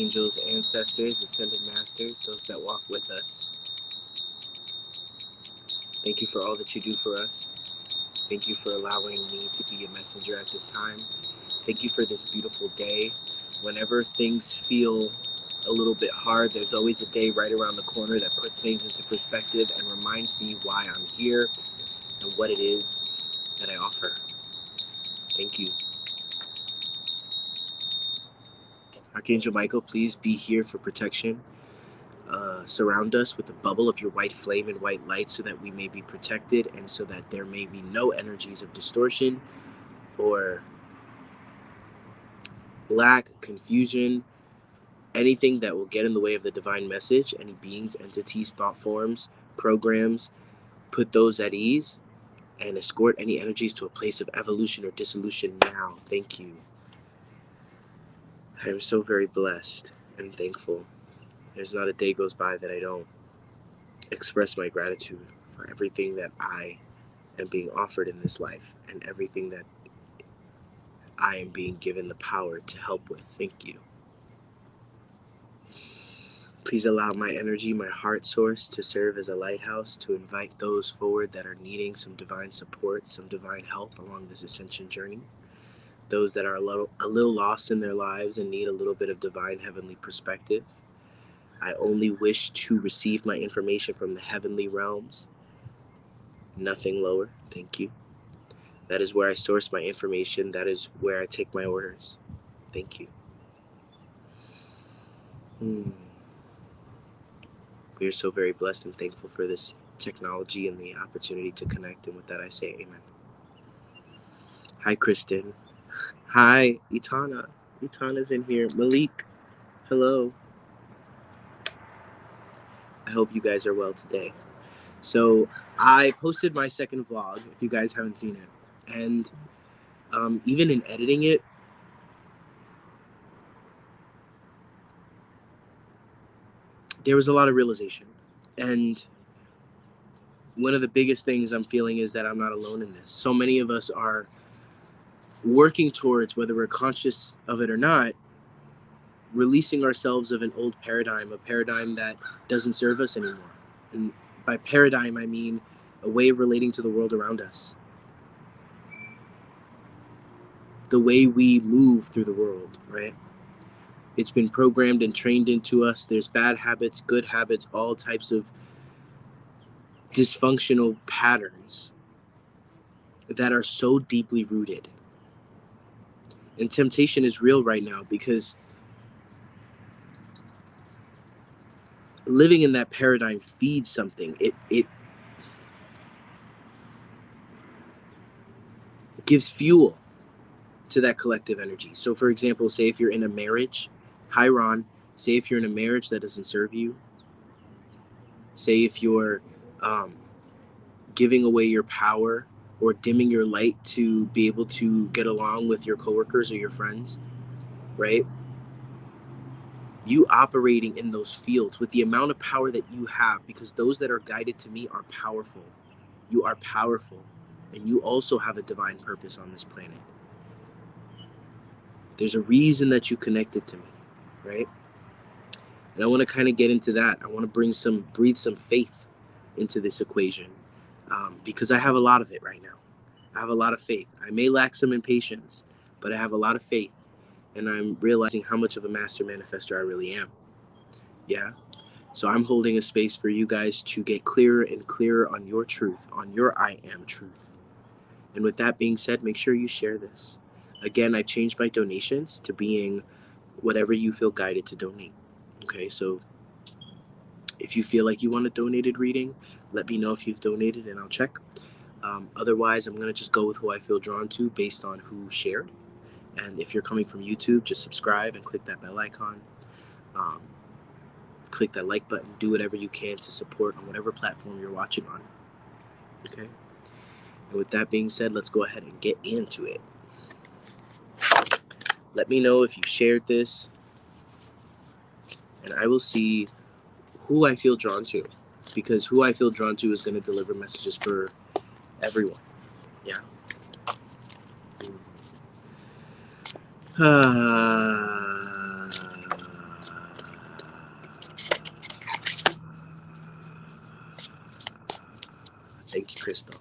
angels, ancestors, ascended masters, those that walk with us. Thank you for all that you do for us. Thank you for allowing me to be a messenger at this time. Thank you for this beautiful day. Whenever things feel a little bit hard, there's always a day right around the corner that puts things into perspective and reminds me why I'm here and what it is that I offer. Thank you. Archangel Michael, please be here for protection. Surround us with a bubble of your white flame and white light so that we may be protected and so that there may be no energies of distortion or lack, confusion, anything that will get in the way of the divine message, any beings, entities, thought forms, programs, put those at ease and escort any energies to a place of evolution or dissolution now. Thank you. I am so very blessed and thankful. There's not a day goes by that I don't express my gratitude for everything that I am being offered in this life and everything that I am being given the power to help with. Thank you. Please allow my energy, my heart source, to serve as a lighthouse to invite those forward that are needing some divine support, some divine help along this ascension journey. Those that are a little lost in their lives and need a little bit of divine heavenly perspective. I only wish to receive my information from the heavenly realms, nothing lower. Thank you. That is where I source my information. That is where I take my orders. Thank you. We are so very blessed and thankful for this technology and the opportunity to connect. And with that, I say amen. Hi, Kristen. Hi, Itana. Itana's in here. Malik, hello. I hope you guys are well today. So I posted my second vlog, if you guys haven't seen it. And even in editing it, there was a lot of realization. And one of the biggest things I'm feeling is that I'm not alone in this. So many of us are working towards, whether we're conscious of it or not, releasing ourselves of an old paradigm, a paradigm that doesn't serve us anymore. And by paradigm, I mean a way of relating to the world around us. The way we move through the world, right? It's been programmed and trained into us. There's bad habits, good habits, all types of dysfunctional patterns that are so deeply rooted. And temptation is real right now because living in that paradigm feeds something. It gives fuel to that collective energy. So for example, say if you're in a marriage, hi Ron, say if you're in a marriage that doesn't serve you, say if you're giving away your power or dimming your light to be able to get along with your coworkers or your friends, right? You operating in those fields with the amount of power that you have, because those that are guided to me are powerful. You are powerful, and you also have a divine purpose on this planet. There's a reason that you connected to me, right? And I want to kind of get into that. I want to breathe some faith into this equation, because I have a lot of it right now. I have a lot of faith. I may lack some impatience, but I have a lot of faith, and I'm realizing how much of a master manifestor I really am. Yeah. So I'm holding a space for you guys to get clearer and clearer on your truth, on your I am truth. And with that being said, make sure you share this. Again, I've changed my donations to being whatever you feel guided to donate. Okay, so if you feel like you want a donated reading, let me know if you've donated and I'll check. Otherwise, I'm going to just go with who I feel drawn to based on who shared. And if you're coming from YouTube, just subscribe and click that bell icon. Click that like button. Do whatever you can to support on whatever platform you're watching on. Okay? And with that being said, let's go ahead and get into it. Let me know if you shared this, and I will see who I feel drawn to, because who I feel drawn to is going to deliver messages for everyone. Yeah. Thank you, Crystal.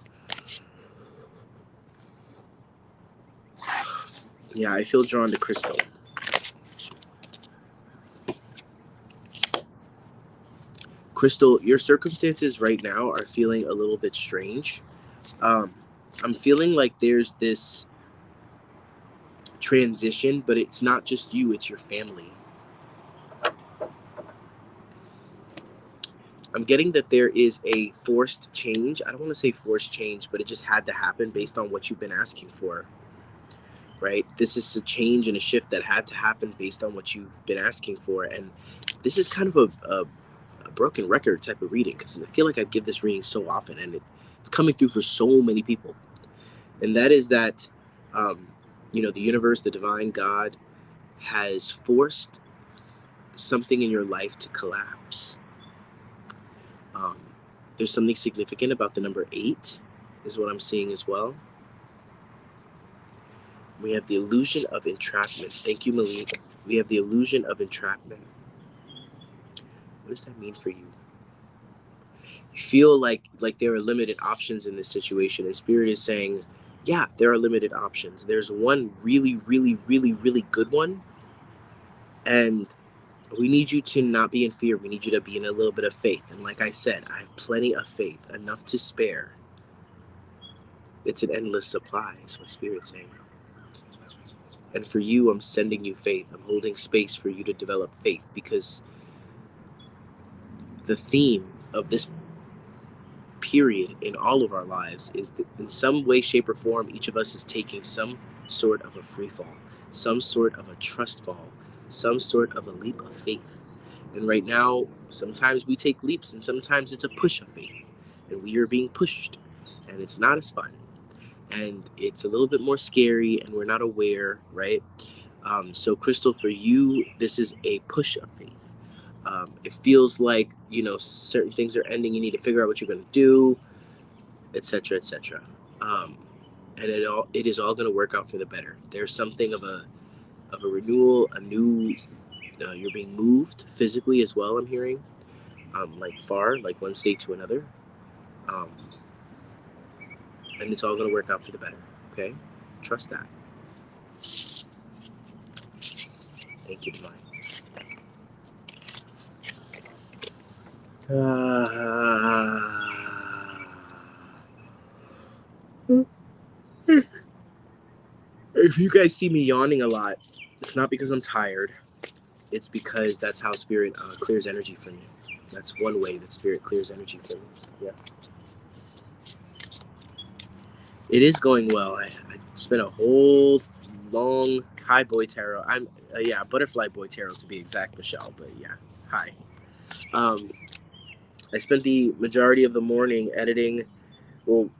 Yeah, I feel drawn to Crystal. Crystal, your circumstances right now are feeling a little bit strange. I'm feeling like there's this transition, but it's not just you, it's your family. I'm getting that there is a forced change. I don't want to say forced change, but it just had to happen based on what you've been asking for, right? This is a change and a shift that had to happen based on what you've been asking for. And this is kind of a broken record type of reading, because I feel like I give this reading so often, and it's coming through for so many people. And that is that, the universe, the divine God, has forced something in your life to collapse. There's something significant about the number 8, is what I'm seeing as well. We have the illusion of entrapment. Thank you, Malik. We have the illusion of entrapment. What does that mean for you? You feel like there are limited options in this situation, and Spirit is saying, yeah, there are limited options. There's one really, really, really, really good one, and we need you to not be in fear. We need you to be in a little bit of faith. And like I said, I have plenty of faith, enough to spare. It's an endless supply, is what Spirit's saying. And for you, I'm sending you faith. I'm holding space for you to develop faith, because the theme of this period in all of our lives is that in some way, shape, or form, each of us is taking some sort of a free fall, some sort of a trust fall, some sort of a leap of faith. And right now, sometimes we take leaps, and sometimes it's a push of faith, and we are being pushed, and it's not as fun, and it's a little bit more scary, and we're not aware, right? So Crystal, for you, this is a push of faith. It feels like, certain things are ending. You need to figure out what you're going to do, etc., etc. And it is all going to work out for the better. There's something of a renewal, a new. You're being moved physically as well. I'm hearing, like far, like one state to another, and it's all going to work out for the better. Okay, trust that. Thank you, Divine. If you guys see me yawning a lot, it's not because I'm tired. It's because that's how Spirit clears energy for me. That's one way that Spirit clears energy for me. Yeah. It is going well. I spent a whole long... Hi, Boy Tarot. I'm, Butterfly Boy Tarot to be exact, Michelle. But yeah, hi. I spent the majority of the morning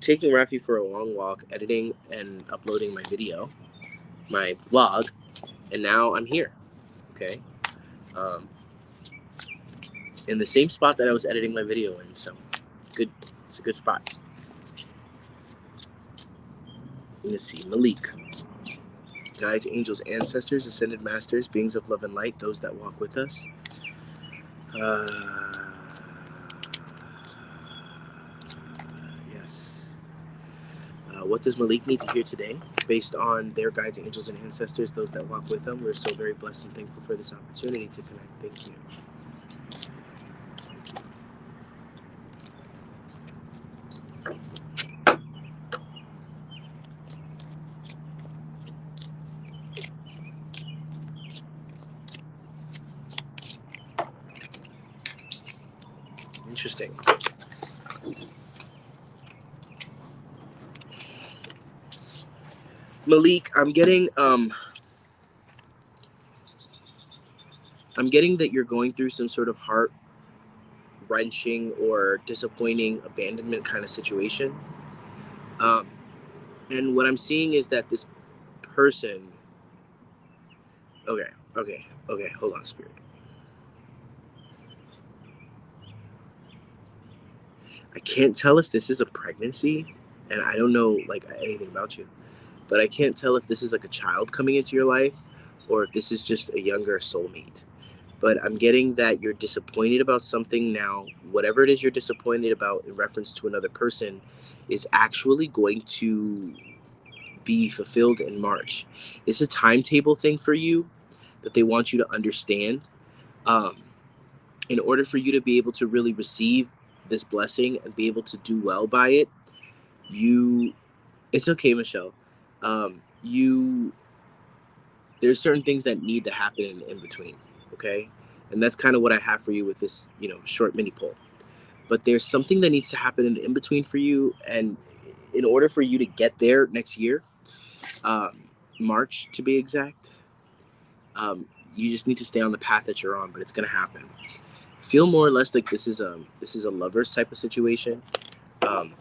taking Rafi for a long walk, editing and uploading my video, my vlog, and now I'm here, okay? In the same spot that I was editing my video in, so good. It's a good spot. Let's see, Malik. Guides, angels, ancestors, ascended masters, beings of love and light, those that walk with us. Yes. What does Malik need to hear today? Based on their guides, angels, and ancestors, those that walk with them, we're so very blessed and thankful for this opportunity to connect. Thank you. Interesting. Malik, I'm getting that you're going through some sort of heart wrenching or disappointing abandonment kind of situation. And what I'm seeing is that this person... Okay, hold on, Spirit. I can't tell if this is a pregnancy, and I don't know anything about you, but I can't tell if this is like a child coming into your life or if this is just a younger soulmate. but I'm getting that you're disappointed about something now. Whatever it is you're disappointed about in reference to another person is actually going to be fulfilled in March. It's a timetable thing for you that they want you to understand. Um, in order for you to be able to really receive this blessing and be able to do well by it, you, it's okay, Michelle. You, there's certain things that need to happen in between, okay? And that's kind of what I have for you with this, short mini poll. But there's something that needs to happen in the in between for you, and in order for you to get there next year, um, March to be exact, you just need to stay on the path that you're on. But it's gonna happen. Feel more or less like this is a lovers type of situation. Um,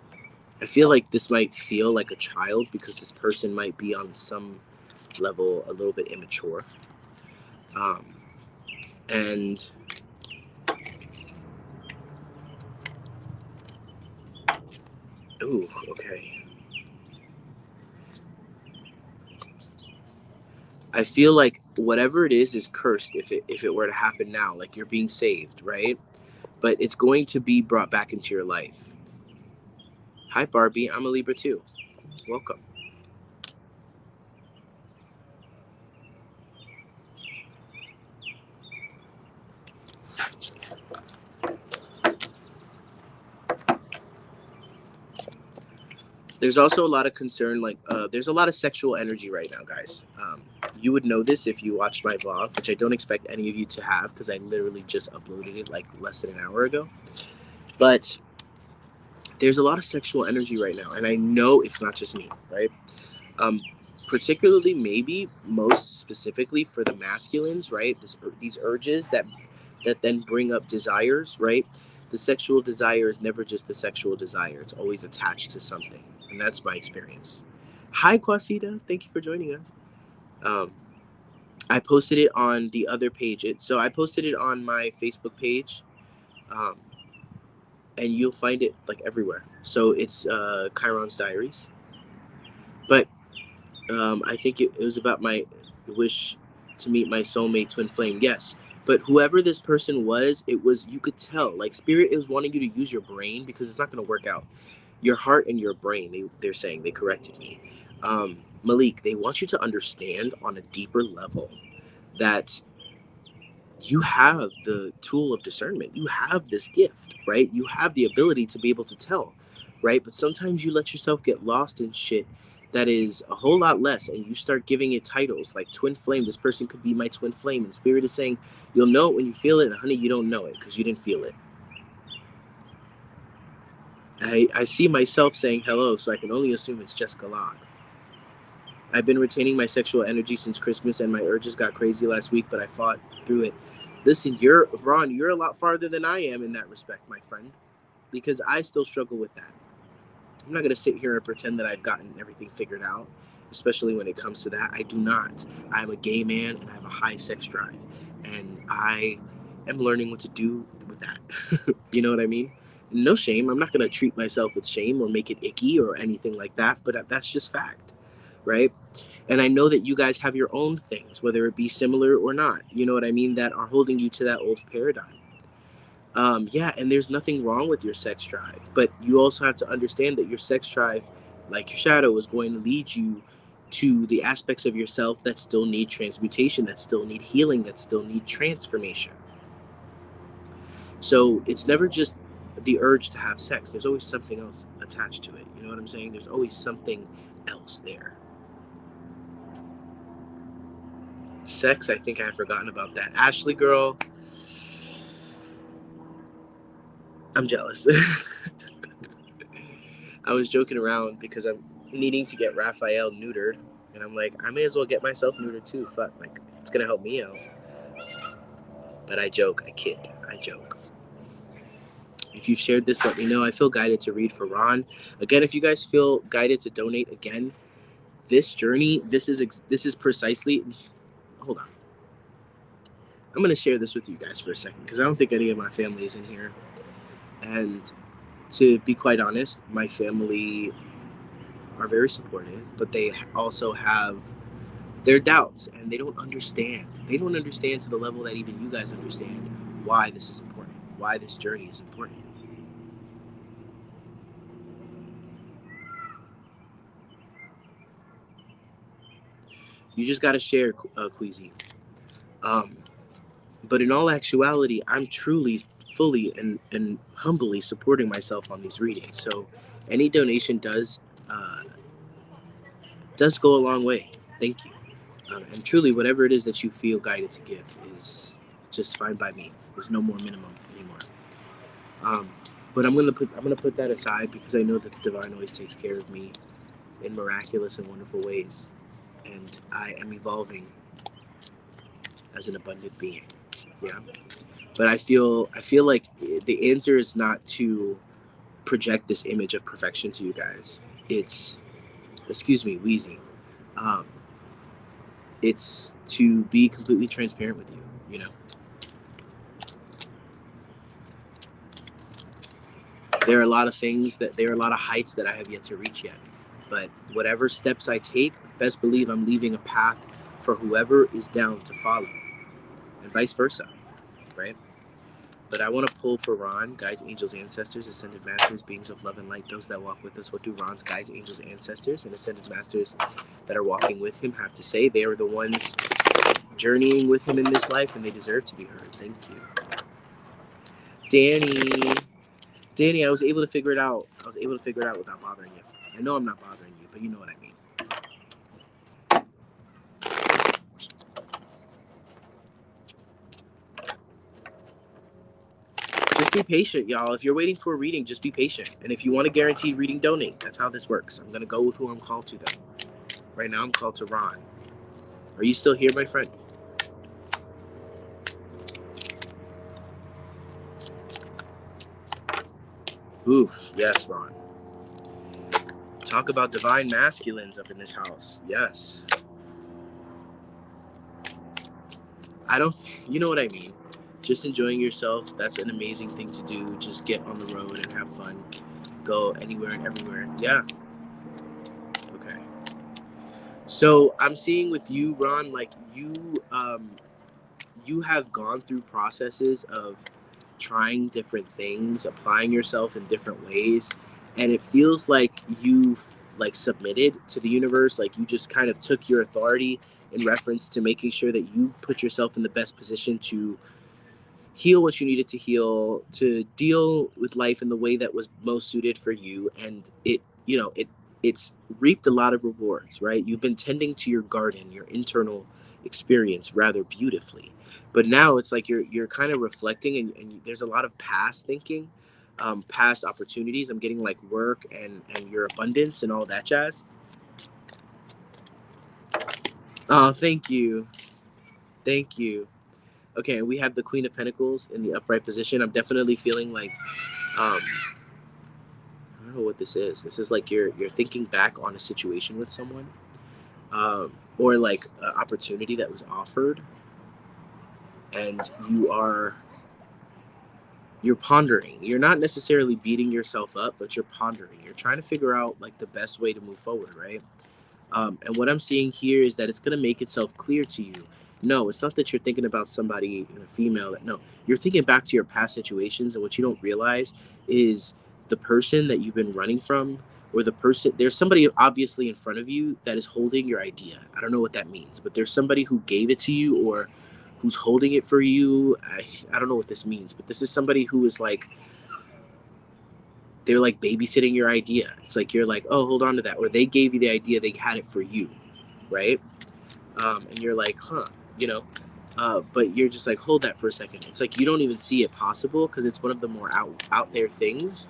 I feel like this might feel like a child because this person might be on some level a little bit immature. Um, and ooh, okay. I feel like whatever it is cursed if it were to happen now. Like you're being saved, right? But it's going to be brought back into your life. Hi, Barbie. I'm a Libra too. Welcome. There's also a lot of concern, like there's a lot of sexual energy right now, guys. You would know this if you watched my vlog, which I don't expect any of you to have because I literally just uploaded it like less than an hour ago. But there's a lot of sexual energy right now, and I know it's not just me, right? Um, Particularly, maybe most specifically for the masculines, right? These urges that then bring up desires, right? The sexual desire is never just the sexual desire; it's always attached to something, and that's my experience. Hi, Quasita. Thank you for joining us. Um, I posted it on the other page. So I posted it on my Facebook page, um, and you'll find it like everywhere. So it's Chiron's Diaries. But I think it was about my wish to meet my soulmate twin flame. Yes, but whoever this person was, it was, you could tell like spirit is wanting you to use your brain because it's not going to work out. Your heart and your brain. They're saying they corrected me. Malik, they want you to understand on a deeper level that you have the tool of discernment. You have this gift, right? You have the ability to be able to tell, right? But sometimes you let yourself get lost in shit that is a whole lot less, and you start giving it titles like twin flame. This person could be my twin flame, and spirit is saying you'll know it when you feel it, and honey, you don't know it because you didn't feel it. I see myself saying hello, so I can only assume it's Jessica Log. I've been retaining my sexual energy since Christmas, and my urges got crazy last week, but I fought through it. Listen, you're a lot farther than I am in that respect, my friend, because I still struggle with that. I'm not gonna sit here and pretend that I've gotten everything figured out, especially when it comes to that. I do not. I'm a gay man and I have a high sex drive, and I am learning what to do with that. You know what I mean? No shame. I'm not gonna treat myself with shame or make it icky or anything like that, but that's just fact, right? And I know that you guys have your own things, whether it be similar or not, you know what I mean, that are holding you to that old paradigm. Yeah, and there's nothing wrong with your sex drive, but you also have to understand that your sex drive, like your shadow, is going to lead you to the aspects of yourself that still need transmutation, that still need healing, that still need transformation. So it's never just the urge to have sex, there's always something else attached to it. You know what I'm saying? There's always something else there. Sex, I think I had forgotten about that. Ashley girl, I'm jealous. I was joking around because I'm needing to get Raphael neutered, and I'm like, I may as well get myself neutered too. Fuck, like if it's gonna help me out. But I joke, I kid, I joke. If you've shared this, let me know. I feel guided to read for Ron. Again, if you guys feel guided to donate, again, this journey, this is precisely. Hold on, I'm gonna share this with you guys for a second because I don't think any of my family is in here, and to be quite honest, my family are very supportive, but they also have their doubts, and they don't understand. They don't understand to the level that even you guys understand why this is important, why this journey is important. You just got to share, Queasy. But in all actuality, I'm truly, fully, and humbly supporting myself on these readings. So any donation does go a long way. Thank you. And truly, whatever it is that you feel guided to give is just fine by me. There's no more minimum anymore. Um, but I'm gonna put that aside because I know that the divine always takes care of me in miraculous and wonderful ways, and I am evolving as an abundant being. Yeah. But I feel like the answer is not to project this image of perfection to you guys. It's, excuse me, wheezy. Um, it's to be completely transparent with you. You know, there are a lot of heights that I have yet to reach yet. But whatever steps I take, best believe I'm leaving a path for whoever is down to follow, and vice versa, right? But I want to pull for Ron, guides, angels, ancestors, ascended masters, beings of love and light, those that walk with us. What do Ron's guides, angels, ancestors, and ascended masters that are walking with him have to say? They are the ones journeying with him in this life, and they deserve to be heard. Thank you. Danny, I was able to figure it out. Without bothering you. I know I'm not bothering you, but you know what I mean. Just be patient, y'all. If you're waiting for a reading, just be patient. And if you want a guaranteed reading, donate. That's how this works. I'm going to go with who I'm called to, though. Right now, I'm called to Ron. Are you still here, my friend? Oof. Yes, Ron. Talk about divine masculines up in this house. Yes. You know what I mean. Just enjoying yourself. That's an amazing thing to do. Just get on the road and have fun. Go anywhere and everywhere. Yeah. Okay. So I'm seeing with you, Ron, like you have gone through processes of trying different things, applying yourself in different ways, and it feels like you've like submitted to the universe, like you just kind of took your authority in reference to making sure that you put yourself in the best position to heal what you needed to heal, to deal with life in the way that was most suited for you. And it's reaped a lot of rewards, right? You've been tending to your garden, your internal experience rather beautifully. But now it's like you're kind of reflecting, and there's a lot of past thinking, past opportunities. I'm getting like work and your abundance and all that jazz. Oh, thank you. Thank you. Okay, we have the Queen of Pentacles in the upright position. I'm definitely feeling like I don't know what this is. This is like you're thinking back on a situation with someone, or like an opportunity that was offered, and you're pondering. You're not necessarily beating yourself up, but you're pondering. You're trying to figure out like the best way to move forward, right? And what I'm seeing here is that it's going to make itself clear to you. No, it's not that you're thinking about somebody, a female. No, you're thinking back to your past situations, and what you don't realize is the person that you've been running from, or the person. There's somebody obviously in front of you that is holding your idea. I don't know what that means, but there's somebody who gave it to you, or who's holding it for you. I don't know what this means, but this is somebody who is like they're like babysitting your idea. It's like you're like, oh, hold on to that, or they gave you the idea, they had it for you, right? And you're like, huh, you know, but you're just like, hold that for a second. It's like you don't even see it possible because it's one of the more out there things.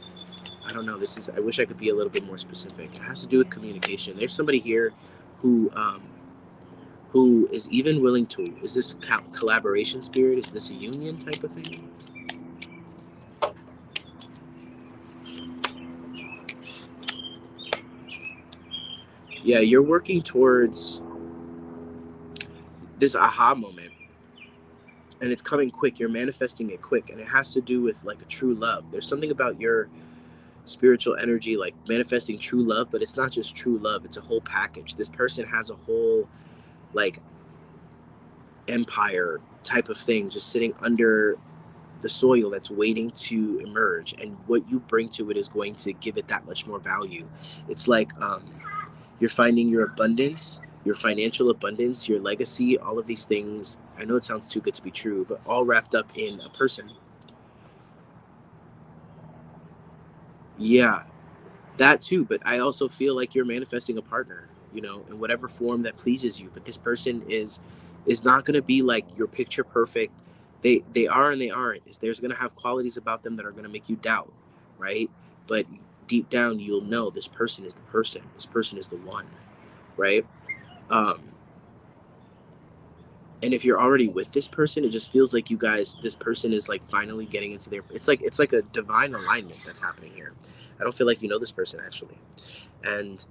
I don't know. I wish I could be a little bit more specific. It has to do with communication. There's somebody here who is even willing to. Is this collaboration spirit? Is this a union type of thing? Yeah, you're working towards this aha moment, and it's coming quick. You're manifesting it quick, and it has to do with like a true love. There's something about your spiritual energy like manifesting true love, but it's not just true love, it's a whole package. This person has a whole like empire type of thing, just sitting under the soil that's waiting to emerge, and what you bring to it is going to give it that much more value. It's like you're finding your abundance, your financial abundance, your legacy, all of these things. I know it sounds too good to be true, but all wrapped up in a person. Yeah, that too, but I also feel like you're manifesting a partner, in whatever form that pleases you. But this person is not going to be like your picture perfect. They are and they aren't. There's going to have qualities about them that are going to make you doubt, right? But deep down, you'll know this person is the person. This person is the one, right? Um, and if you're already with this person, it just feels like this person is like finally getting into their. It's like a divine alignment that's happening here. I don't feel like you know this person actually, and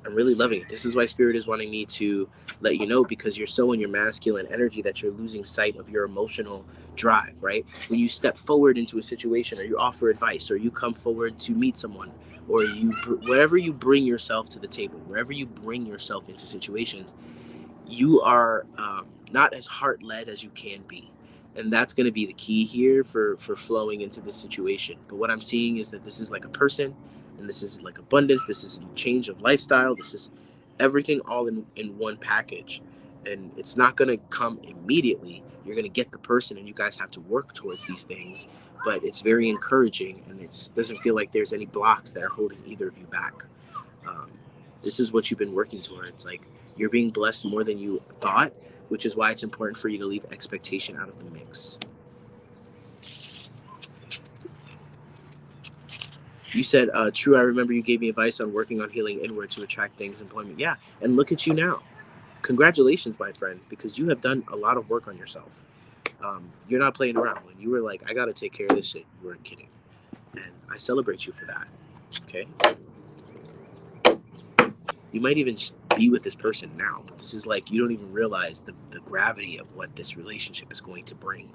I'm really loving it. This is why Spirit is wanting me to let you know, because you're so in your masculine energy that you're losing sight of your emotional drive, right? When you step forward into a situation, or you offer advice, or you come forward to meet someone, or wherever you bring yourself to the table, wherever you bring yourself into situations, you are not as heart-led as you can be. And that's going to be the key here for flowing into this situation. But what I'm seeing is that this is like a person, and this is like abundance, this is a change of lifestyle, this is everything all in one package. And it's not going to come immediately. You're going to get the person, and you guys have to work towards these things. But it's very encouraging, and it doesn't feel like there's any blocks that are holding either of you back. um, this is what you've been working towards. Like, you're being blessed more than you thought, which is why it's important for you to leave expectation out of the mix. You said, true, I remember you gave me advice on working on healing inward to attract things, employment. Yeah, and look at you now. Congratulations, my friend, because you have done a lot of work on yourself. You're not playing around. When you were like, I got to take care of this shit, you weren't kidding. And I celebrate you for that. Okay? You might even just be with this person now, but this is like, you don't even realize the gravity of what this relationship is going to bring.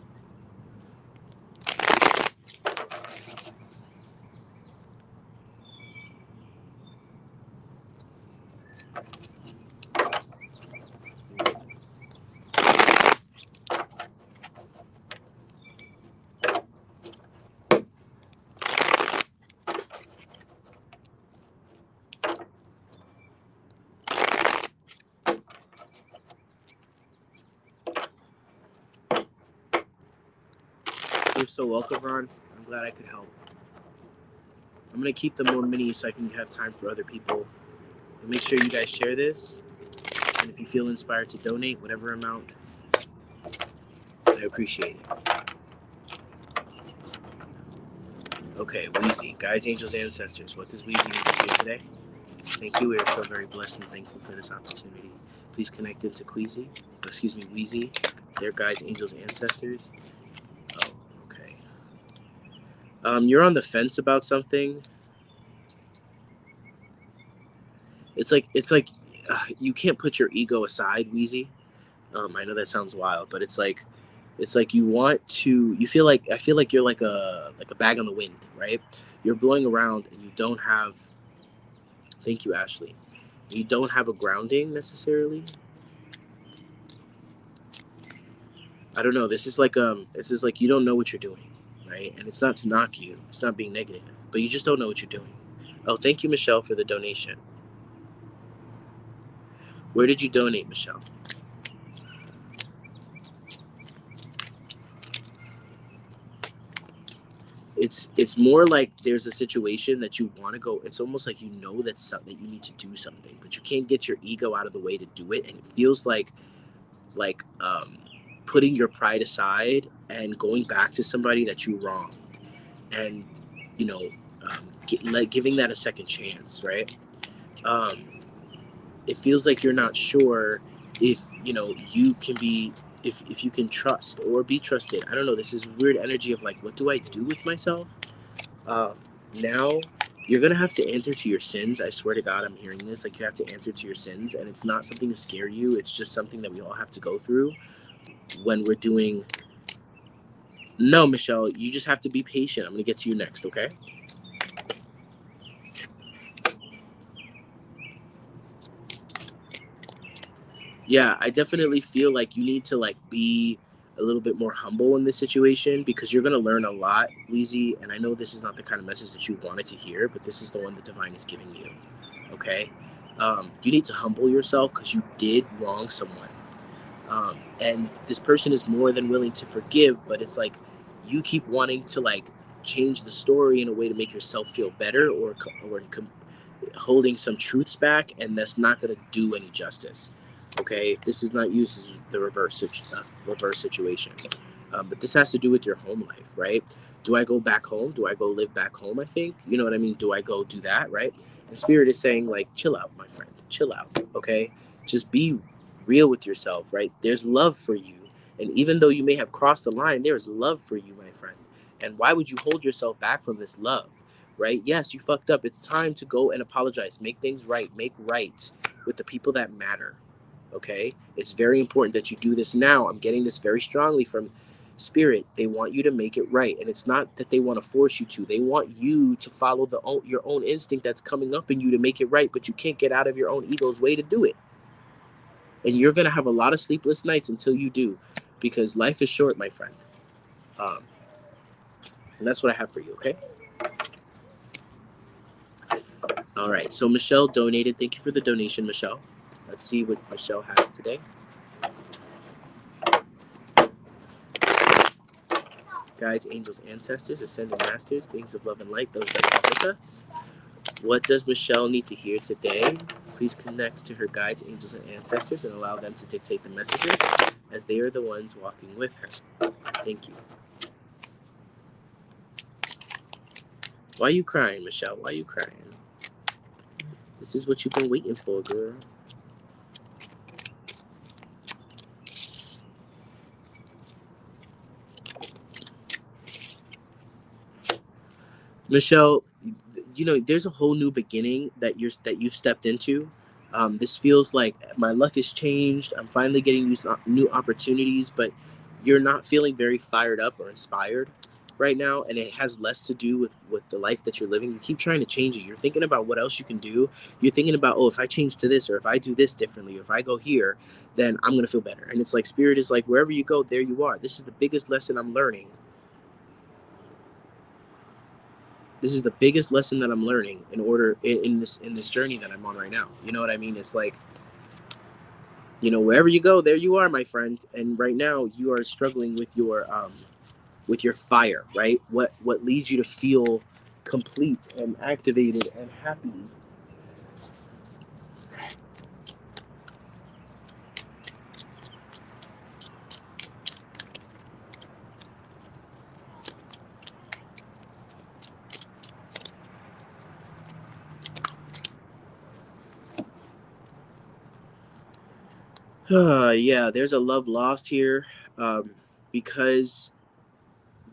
You're so welcome, Ron. I'm glad I could help. I'm going to keep them more mini so I can have time for other people. And make sure you guys share this. And if you feel inspired to donate, whatever amount, I appreciate it. Okay, Wheezy. Guides, angels, ancestors. What does Wheezy need to do today? Thank you. We are so very blessed and thankful for this opportunity. Please connect into Wheezy. Their guides, angels, ancestors. Oh, okay. You're on the fence about something. It's like you can't put your ego aside, Wheezy. I know that sounds wild, but it's like you feel like, I feel like you're like a bag on the wind, right? You're blowing around and you don't have. Thank you, Ashley. You don't have a grounding necessarily. I don't know. This is like you don't know what you're doing, right? And it's not to knock you. It's not being negative, but you just don't know what you're doing. Oh, thank you, Michelle, for the donation. Where did you donate, Michelle? It's more like there's a situation that you want to go. It's almost like you know that you need to do something, but you can't get your ego out of the way to do it, and it feels like putting your pride aside and going back to somebody that you wronged, and you know giving that a second chance, right? Um, it feels like you're not sure if you can be, if you can trust or be trusted. I don't know. This is weird energy of like, what do I do with myself? Uh, Now you're gonna have to answer to your sins. I swear to God, I'm hearing this. Like, you have to answer to your sins, and it's not something to scare you. It's just something that we all have to go through when we're doing. No, Michelle, you just have to be patient. I'm gonna get to you next, okay? Yeah, I definitely feel like you need to like be a little bit more humble in this situation, because you're gonna learn a lot, Wheezy. And I know this is not the kind of message that you wanted to hear, but this is the one the divine is giving you. Okay, you need to humble yourself because you did wrong someone, and this person is more than willing to forgive. But it's like you keep wanting to like change the story in a way to make yourself feel better, or holding some truths back, and that's not going to do any justice. Okay, if this is not you, this is the reverse situation. But this has to do with your home life, right? Do I go back home? Do I go live back home? I think, you know what I mean. Do I go do that, right? And spirit is saying like, chill out, my friend, chill out. Okay, just be real with yourself, right? There's love for you, and even though you may have crossed the line, there is love for you, my friend. And why would you hold yourself back from this love? Right? Yes, you fucked up. It's time to go and apologize. Make things right. Make right with the people that matter. Okay? It's very important that you do this now. I'm getting this very strongly from spirit. They want you to make it right. And it's not that they want to force you to. They want you to follow your own instinct that's coming up in you to make it right, but you can't get out of your own ego's way to do it. And you're going to have a lot of sleepless nights until you do, because life is short, my friend. Um, and that's what I have for you, okay? All right, so Michelle donated. Thank you for the donation, Michelle. Let's see what Michelle has today. Guides, angels, ancestors, ascended masters, beings of love and light, those that are with us. What does Michelle need to hear today? Please connect to her guides, angels, and ancestors and allow them to dictate the messages, as they are the ones walking with her. Thank you. Why are you crying, Michelle? Why are you crying? This is what you've been waiting for, girl. Michelle, you know, there's a whole new beginning that you've stepped into. This feels like my luck has changed. I'm finally getting these new opportunities, but you're not feeling very fired up or inspired right now, and it has less to do with the life that you're living. You keep trying to change it. You're thinking about what else you can do. You're thinking about, oh, if I change to this, or if I do this differently, or if I go here, then I'm gonna feel better. And it's like spirit is like, wherever you go, there you are. This is the biggest lesson I'm learning. This is the biggest lesson that I'm learning in this journey that I'm on right now. You know what I mean? It's like, wherever you go, there you are, my friend. And right now you are struggling with your fire, right? What leads you to feel complete and activated and happy. Yeah, there's a love lost here, because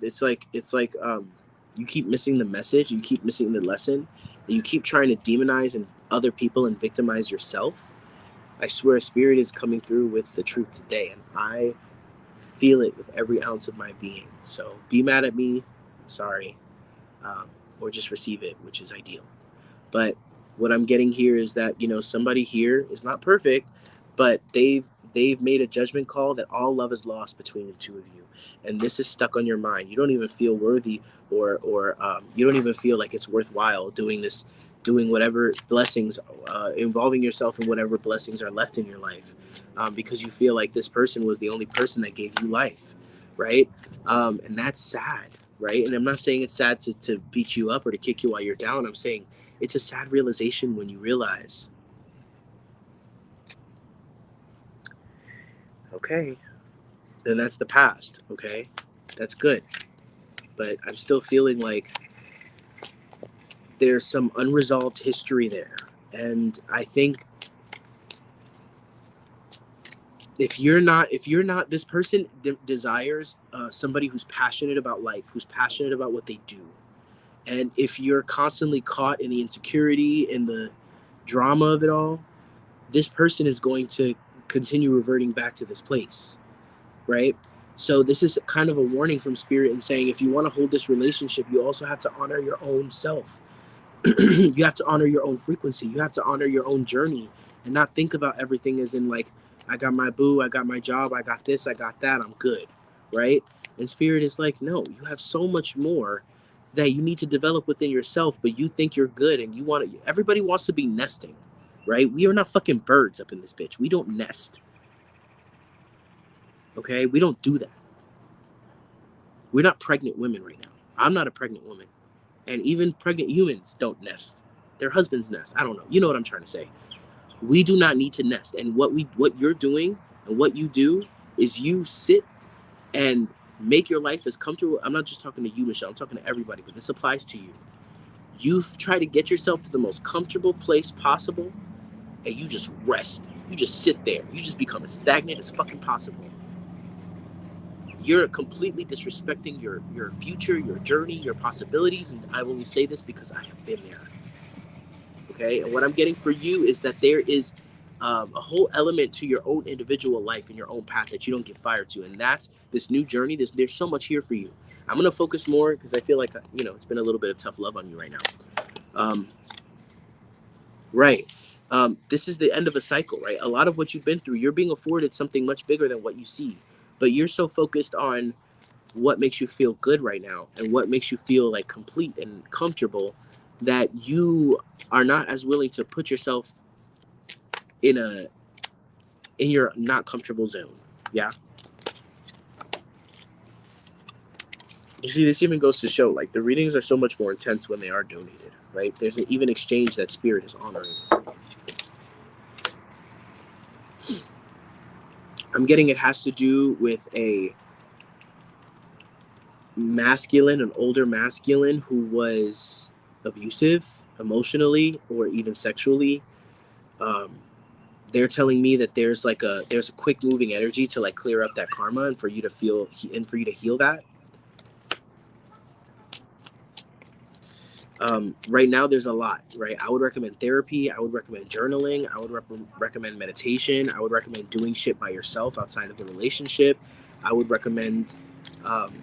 it's like you keep missing the message, you keep missing the lesson, and you keep trying to demonize and other people and victimize yourself. I swear, spirit is coming through with the truth today, and I feel it with every ounce of my being. So be mad at me, sorry, or just receive it, which is ideal. But what I'm getting here is that somebody here is not perfect, but they've made a judgment call that all love is lost between the two of you, and this is stuck on your mind. You don't even feel worthy, or you don't even feel like it's worthwhile doing this, doing whatever blessings, involving yourself in whatever blessings are left in your life, because you feel like this person was the only person that gave you life, right? And that's sad, right? And I'm not saying it's sad to beat you up or to kick you while you're down. I'm saying it's a sad realization when you realize, okay, then that's the past. Okay, that's good, but I'm still feeling like there's some unresolved history there. And I think if you're not this person desires somebody who's passionate about life, who's passionate about what they do. And if you're constantly caught in the insecurity, in the drama of it all, this person is going to continue reverting back to this place, right? So this is kind of a warning from spirit and saying, if you want to hold this relationship, you also have to honor your own self. You have to honor your own frequency. You have to honor your own journey, and not think about everything as in like I got my boo, I got my job, I got this, I got that, I'm good, right? And spirit is like, no, you have so much more that you need to develop within yourself, but you think you're good and you want to, everybody wants to be nesting, right? We are not fucking birds up in this bitch. We don't nest, okay? We don't do that. We're not pregnant women right now. I'm not a pregnant woman. And even pregnant humans don't nest. Their husbands nest. I don't know. You know what I'm trying to say. We do not need to nest. And what you're doing and what you do is you sit and make your life as comfortable. I'm not just talking to you, Michelle. I'm talking to everybody, but this applies to you. You try to get yourself to the most comfortable place possible, and you just rest. You just sit there. You just become as stagnant as fucking possible. You're completely disrespecting your future, your journey, your possibilities. And I only say this because I have been there. Okay, and what I'm getting for you is that there is a whole element to your own individual life and your own path that you don't get fired to, and that's this new journey. There's so much here for you. I'm gonna focus more because I feel like it's been a little bit of tough love on you right now. Um, right. This is the end of a cycle, right? A lot of what you've been through, you're being afforded something much bigger than what you see, but you're so focused on what makes you feel good right now and what makes you feel like complete and comfortable that you are not as willing to put yourself in your not comfortable zone. Yeah. You see, this even goes to show like the readings are so much more intense when they are donated, right? There's an even exchange that spirit is honoring. I'm getting it has to do with a masculine, an older masculine who was abusive emotionally or even sexually. um, they're telling me that there's a quick moving energy to like clear up that karma and for you to feel and for you to heal that. Right now there's a lot, right? I would recommend therapy, I would recommend journaling, I would recommend meditation, I would recommend doing shit by yourself outside of the relationship. I would recommend um,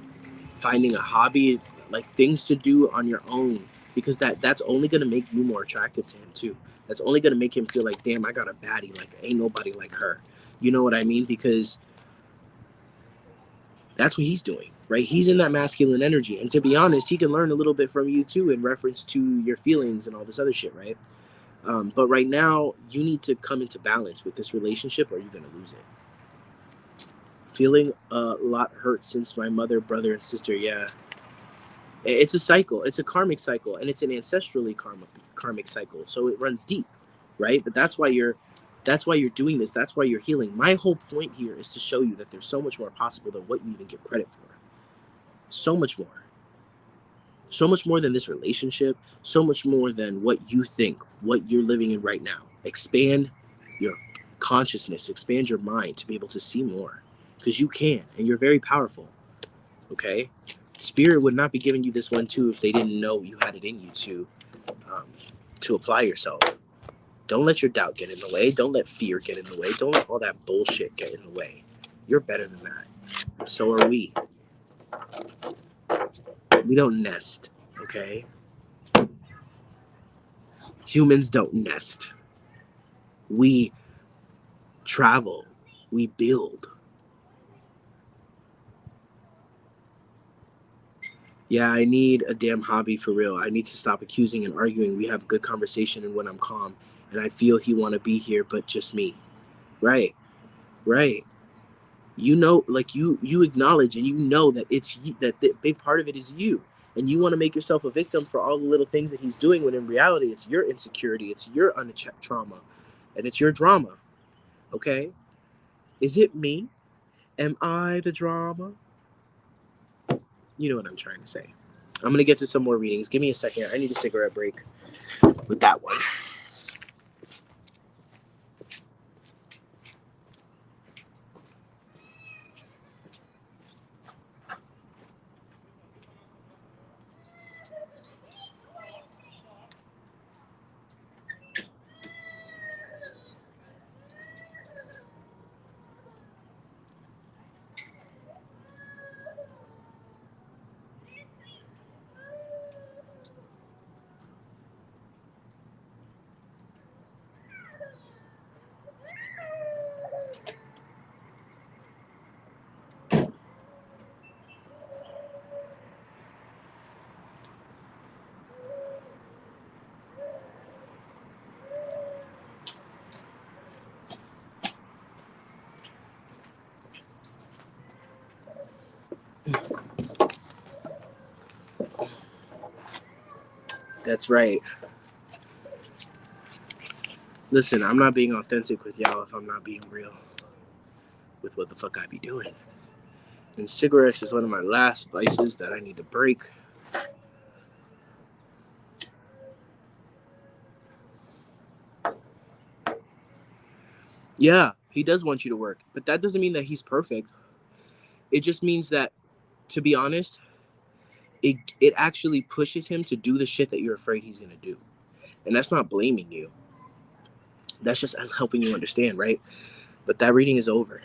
finding a hobby, like things to do on your own, because that's only going to make you more attractive to him too. That's only going to make him feel like, damn, I got a baddie, like ain't nobody like her. You know what I mean? Because that's what he's doing, right? He's in that masculine energy. And to be honest, he can learn a little bit from you too in reference to your feelings and all this other shit, right? But right now, you need to come into balance with this relationship or you're going to lose it. Feeling a lot hurt since my mother, brother, and sister. Yeah. It's a cycle. It's a karmic cycle. And it's an ancestrally karmic cycle. So it runs deep, right? But that's why you're doing this. That's why you're healing. My whole point here is to show you that there's so much more possible than what you even give credit for. So much more. So much more than this relationship, so much more than what you think, what you're living in right now. Expand your consciousness, expand your mind to be able to see more, because you can, and you're very powerful. Okay, spirit would not be giving you this one too if they didn't know you had it in you um, to apply yourself. Don't let your doubt get in the way. Don't let fear get in the way. Don't let all that bullshit get in the way. You're better than that, and so are we. We don't nest, okay? Humans don't nest. We travel, we build. Yeah, I need a damn hobby for real. I need to stop accusing and arguing. We have good conversation and when I'm calm, and I feel he want to be here, but just me. Right, right. Like you acknowledge and you know that that the big part of it is you, and you want to make yourself a victim for all the little things that he's doing. When in reality, it's your insecurity, it's your unchecked trauma, and it's your drama. Okay, is it me? Am I the drama? You know what I'm trying to say. I'm gonna get to some more readings. Give me a second. I need a cigarette break with that one. That's right. Listen, I'm not being authentic with y'all if I'm not being real with what the fuck I be doing. And cigarettes is one of my last vices that I need to break. Yeah, he does want you to work, but that doesn't mean that he's perfect. It just means that, to be honest, it actually pushes him to do the shit that you're afraid he's gonna do. And that's not blaming you. That's just helping you understand, right? But that reading is over.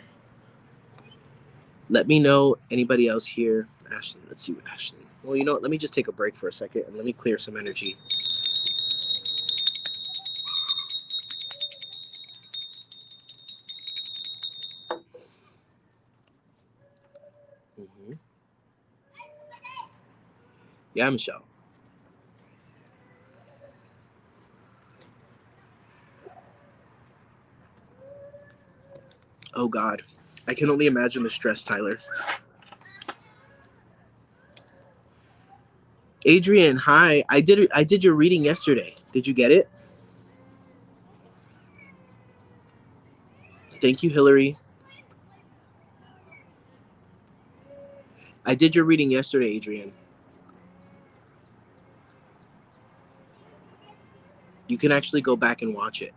Let me know anybody else here. Ashley, let's see what Ashley. Well, you know what? Let me just take a break for a second and let me clear some energy. Mm-hmm. Yeah, Michelle. Oh God, I can only imagine the stress, Tyler. Adrian, hi. I did your reading yesterday. Did you get it? Thank you, Hillary. I did your reading yesterday, Adrian. You can actually go back and watch it.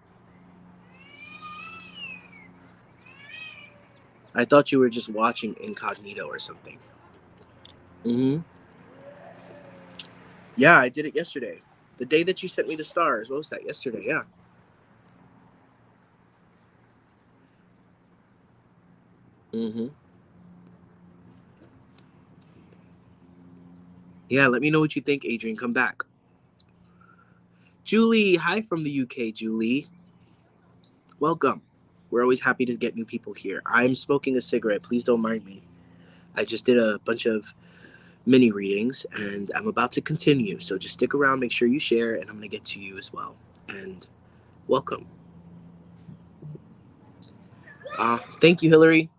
I thought you were just watching incognito or something. Mm-hmm. Yeah, I did it yesterday. The day that you sent me the stars. What was that? Yesterday, yeah. Mm-hmm. Yeah, let me know what you think, Adrian. Come back. Julie, hi from the UK, Julie. Welcome. We're always happy to get new people here. I'm smoking a cigarette. Please don't mind me. I just did a bunch of mini readings and I'm about to continue. So just stick around, make sure you share, and I'm going to get to you as well. And welcome. Thank you, Hillary.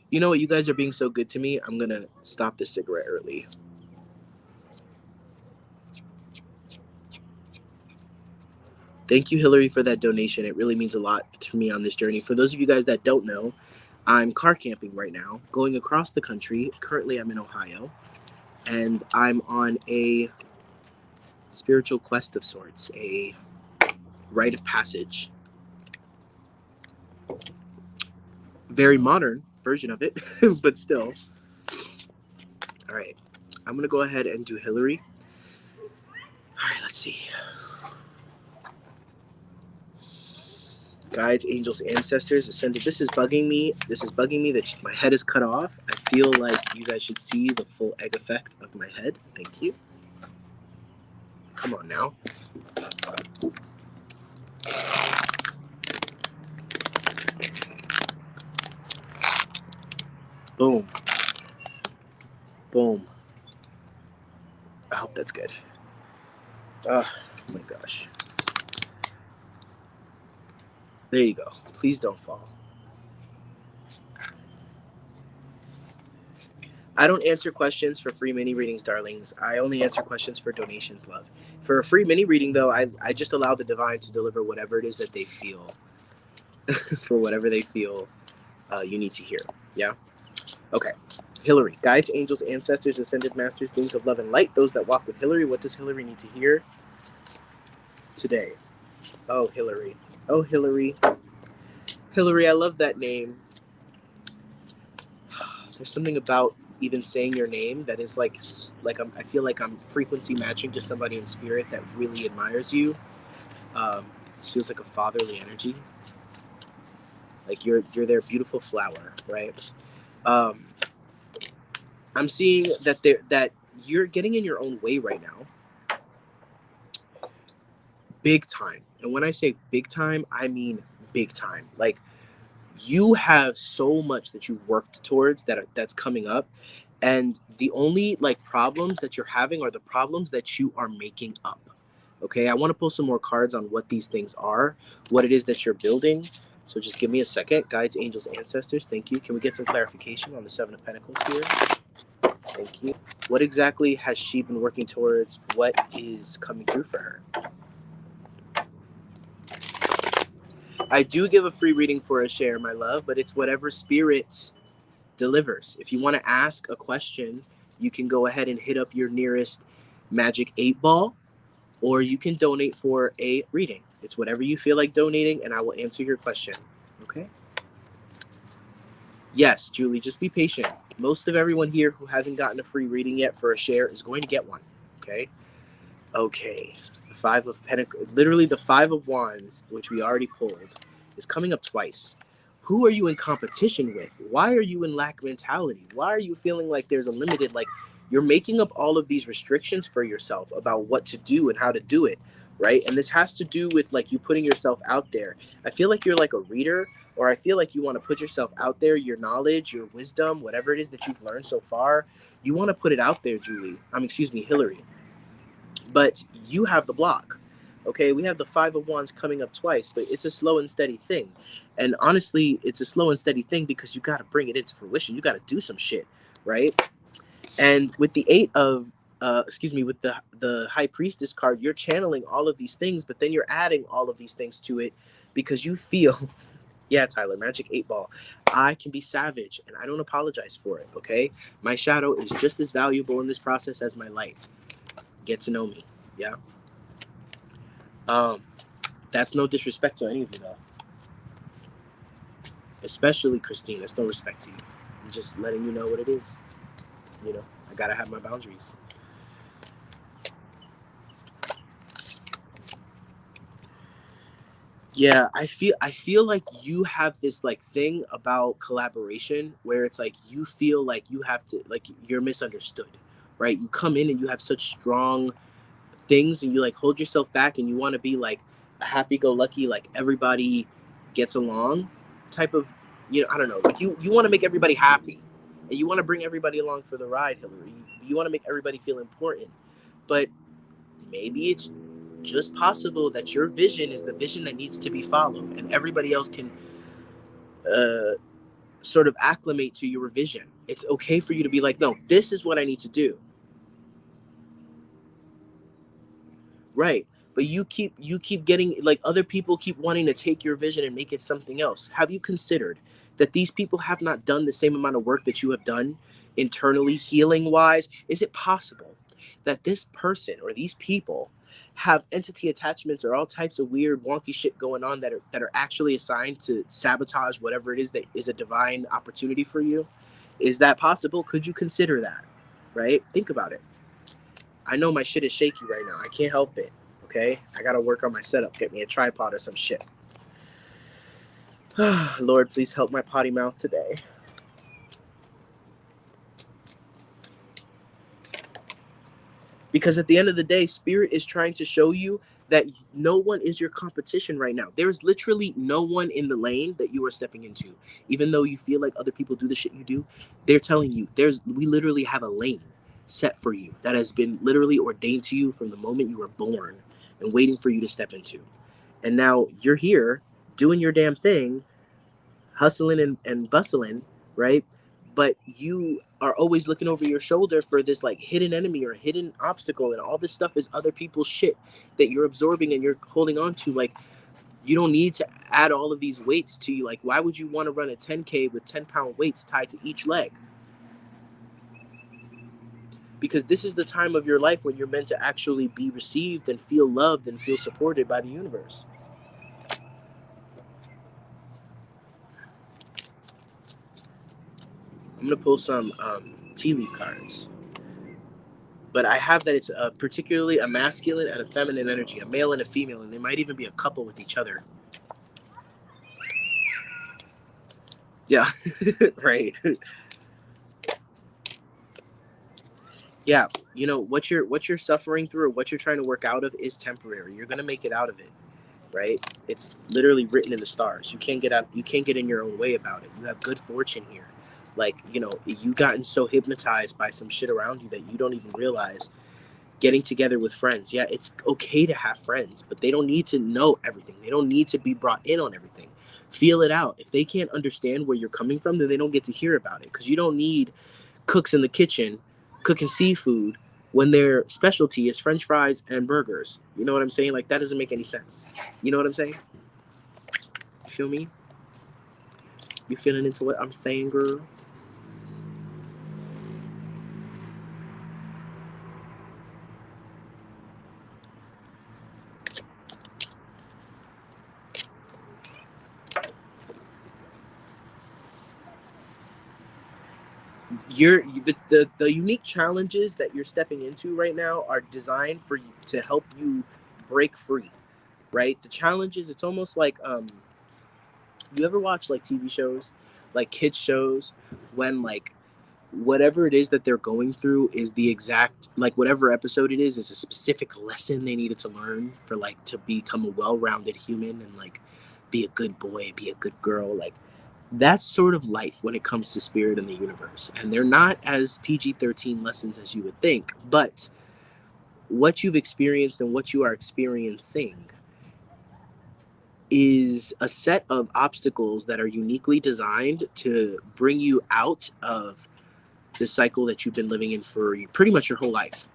You know what? You guys are being so good to me. I'm going to stop the cigarette early. Thank you, Hillary, for that donation. It really means a lot to me on this journey. For those of you guys that don't know, I'm car camping right now, going across the country. Currently, I'm in Ohio, and I'm on a spiritual quest of sorts, a rite of passage. Very modern version of it, but still. All right, I'm going to go ahead and do Hillary. All right, let's see. Guides, angels, ancestors, ascended. This is bugging me. This is bugging me that my head is cut off. I feel like you guys should see the full egg effect of my head. Thank you. Come on now. Boom. Boom. I hope that's good. Oh my gosh. There you go. Please don't fall. I don't answer questions for free mini readings, darlings. I only answer questions for donations, love. For a free mini reading, though, I just allow the divine to deliver whatever it is that they feel, for whatever they feel you need to hear. Yeah? Okay. Hillary, guides, angels, ancestors, ascended masters, beings of love and light, those that walk with Hillary. What does Hillary need to hear today? Oh, Hillary. Oh, Hillary. Hillary, I love that name. There's something about even saying your name that is like I feel like I'm frequency matching to somebody in spirit that really admires you. It feels like a fatherly energy. Like you're their beautiful flower, right? Um, I'm seeing that you're getting in your own way right now, big time. And when I say big time, I mean big time. Like you have so much that you've worked towards that's coming up, and the only like problems that you're having are the problems that you are making up. Okay, I want to pull some more cards on what these things are, what it is that you're building. So just give me a second. Guides, angels, ancestors, thank you. Can we get some clarification on the Seven of Pentacles here? Thank you. What exactly has she been working towards? What is coming through for her? I do give a free reading for a share, my love, but it's whatever spirit delivers. If you want to ask a question, you can go ahead and hit up your nearest magic 8 ball, or you can donate for a reading. It's whatever you feel like donating, and I will answer your question. Okay? Yes, Julie, just be patient. Most of everyone here who hasn't gotten a free reading yet for a share is going to get one. Okay? Okay. The Five of Pentacles, literally the Five of Wands, which we already pulled, is coming up twice. Who are you in competition with? Why are you in lack mentality? Why are you feeling like there's a limited, like you're making up all of these restrictions for yourself about what to do and how to do it, right? And this has to do with like you putting yourself out there. I feel like you're like a reader, or I feel like you want to put yourself out there, your knowledge, your wisdom, whatever it is that you've learned so far, you want to put it out there, Julie. Excuse me, Hillary. But you have the block. Okay, we have the Five of Wands coming up twice, but it's a slow and steady thing. And honestly, it's a slow and steady thing because you got to bring it into fruition. You got to do some shit, right? And with the with the High Priestess card, you're channeling all of these things, but then you're adding all of these things to it because you feel, yeah, Tyler, Magic 8 ball. I can be savage, and I don't apologize for it. Okay, my shadow is just as valuable in this process as my light. Get to know me, yeah. That's no disrespect to any of you though. Especially Christine. That's no respect to you. I'm just letting you know what it is. You know, I gotta have my boundaries. Yeah, I feel like you have this like thing about collaboration where it's like you feel like you have to like you're misunderstood, right? You come in and you have such strong things and you like hold yourself back and you want to be like a happy-go-lucky, like everybody gets along type of, I don't know, like you want to make everybody happy and you want to bring everybody along for the ride, Hillary. You want to make everybody feel important, but maybe it's just possible that your vision is the vision that needs to be followed and everybody else can uh sort of acclimate to your vision. It's okay for you to be like, no, this is what I need to do. Right. But you keep getting like other people keep wanting to take your vision and make it something else. Have you considered that these people have not done the same amount of work that you have done internally, healing wise? Is it possible that this person or these people have entity attachments or all types of weird wonky shit going on that are actually assigned to sabotage whatever it is that is a divine opportunity for you? Is that possible? Could you consider that? Right? Think about it. I know my shit is shaky right now. I can't help it. Okay? I gotta work on my setup. Get me a tripod or some shit. Lord, please help my potty mouth today. Because at the end of the day, Spirit is trying to show you that no one is your competition right now. There is literally no one in the lane that you are stepping into. Even though you feel like other people do the shit you do, they're telling you we literally have a lane set for you that has been literally ordained to you from the moment you were born and waiting for you to step into. And now you're here doing your damn thing, hustling and bustling, right? But you are always looking over your shoulder for this like hidden enemy or hidden obstacle, and all this stuff is other people's shit that you're absorbing and you're holding on to. Like, you don't need to add all of these weights to you. Like, why would you want to run a 10K with 10-pound weights tied to each leg? Because this is the time of your life when you're meant to actually be received and feel loved and feel supported by the universe. I'm gonna pull some tea leaf cards, but I have that it's particularly a masculine and a feminine energy, a male and a female, and they might even be a couple with each other. Yeah, right. Yeah, what you're suffering through or what you're trying to work out of is temporary. You're gonna make it out of it, right? It's literally written in the stars. You can't get out. You can't get in your own way about it. You have good fortune here. Like, you gotten so hypnotized by some shit around you that you don't even realize. Getting together with friends, yeah, it's okay to have friends, but they don't need to know everything. They don't need to be brought in on everything. Feel it out. If they can't understand where you're coming from, then they don't get to hear about it, because you don't need cooks in the kitchen cooking seafood when their specialty is French fries and burgers. You know what I'm saying? Like, that doesn't make any sense. You know what I'm saying? You feel me? You feeling into what I'm saying, girl? The unique challenges that you're stepping into right now are designed for you to help you break free, right? The challenges, it's almost like you ever watch like TV shows, like kids shows, when like whatever it is that they're going through is the exact, like whatever episode it is a specific lesson they needed to learn for like to become a well-rounded human and like be a good boy, be a good girl. Like, that's sort of life when it comes to spirit and the universe. And they're not as PG-13 lessons as you would think, but what you've experienced and what you are experiencing is a set of obstacles that are uniquely designed to bring you out of the cycle that you've been living in for pretty much your whole life.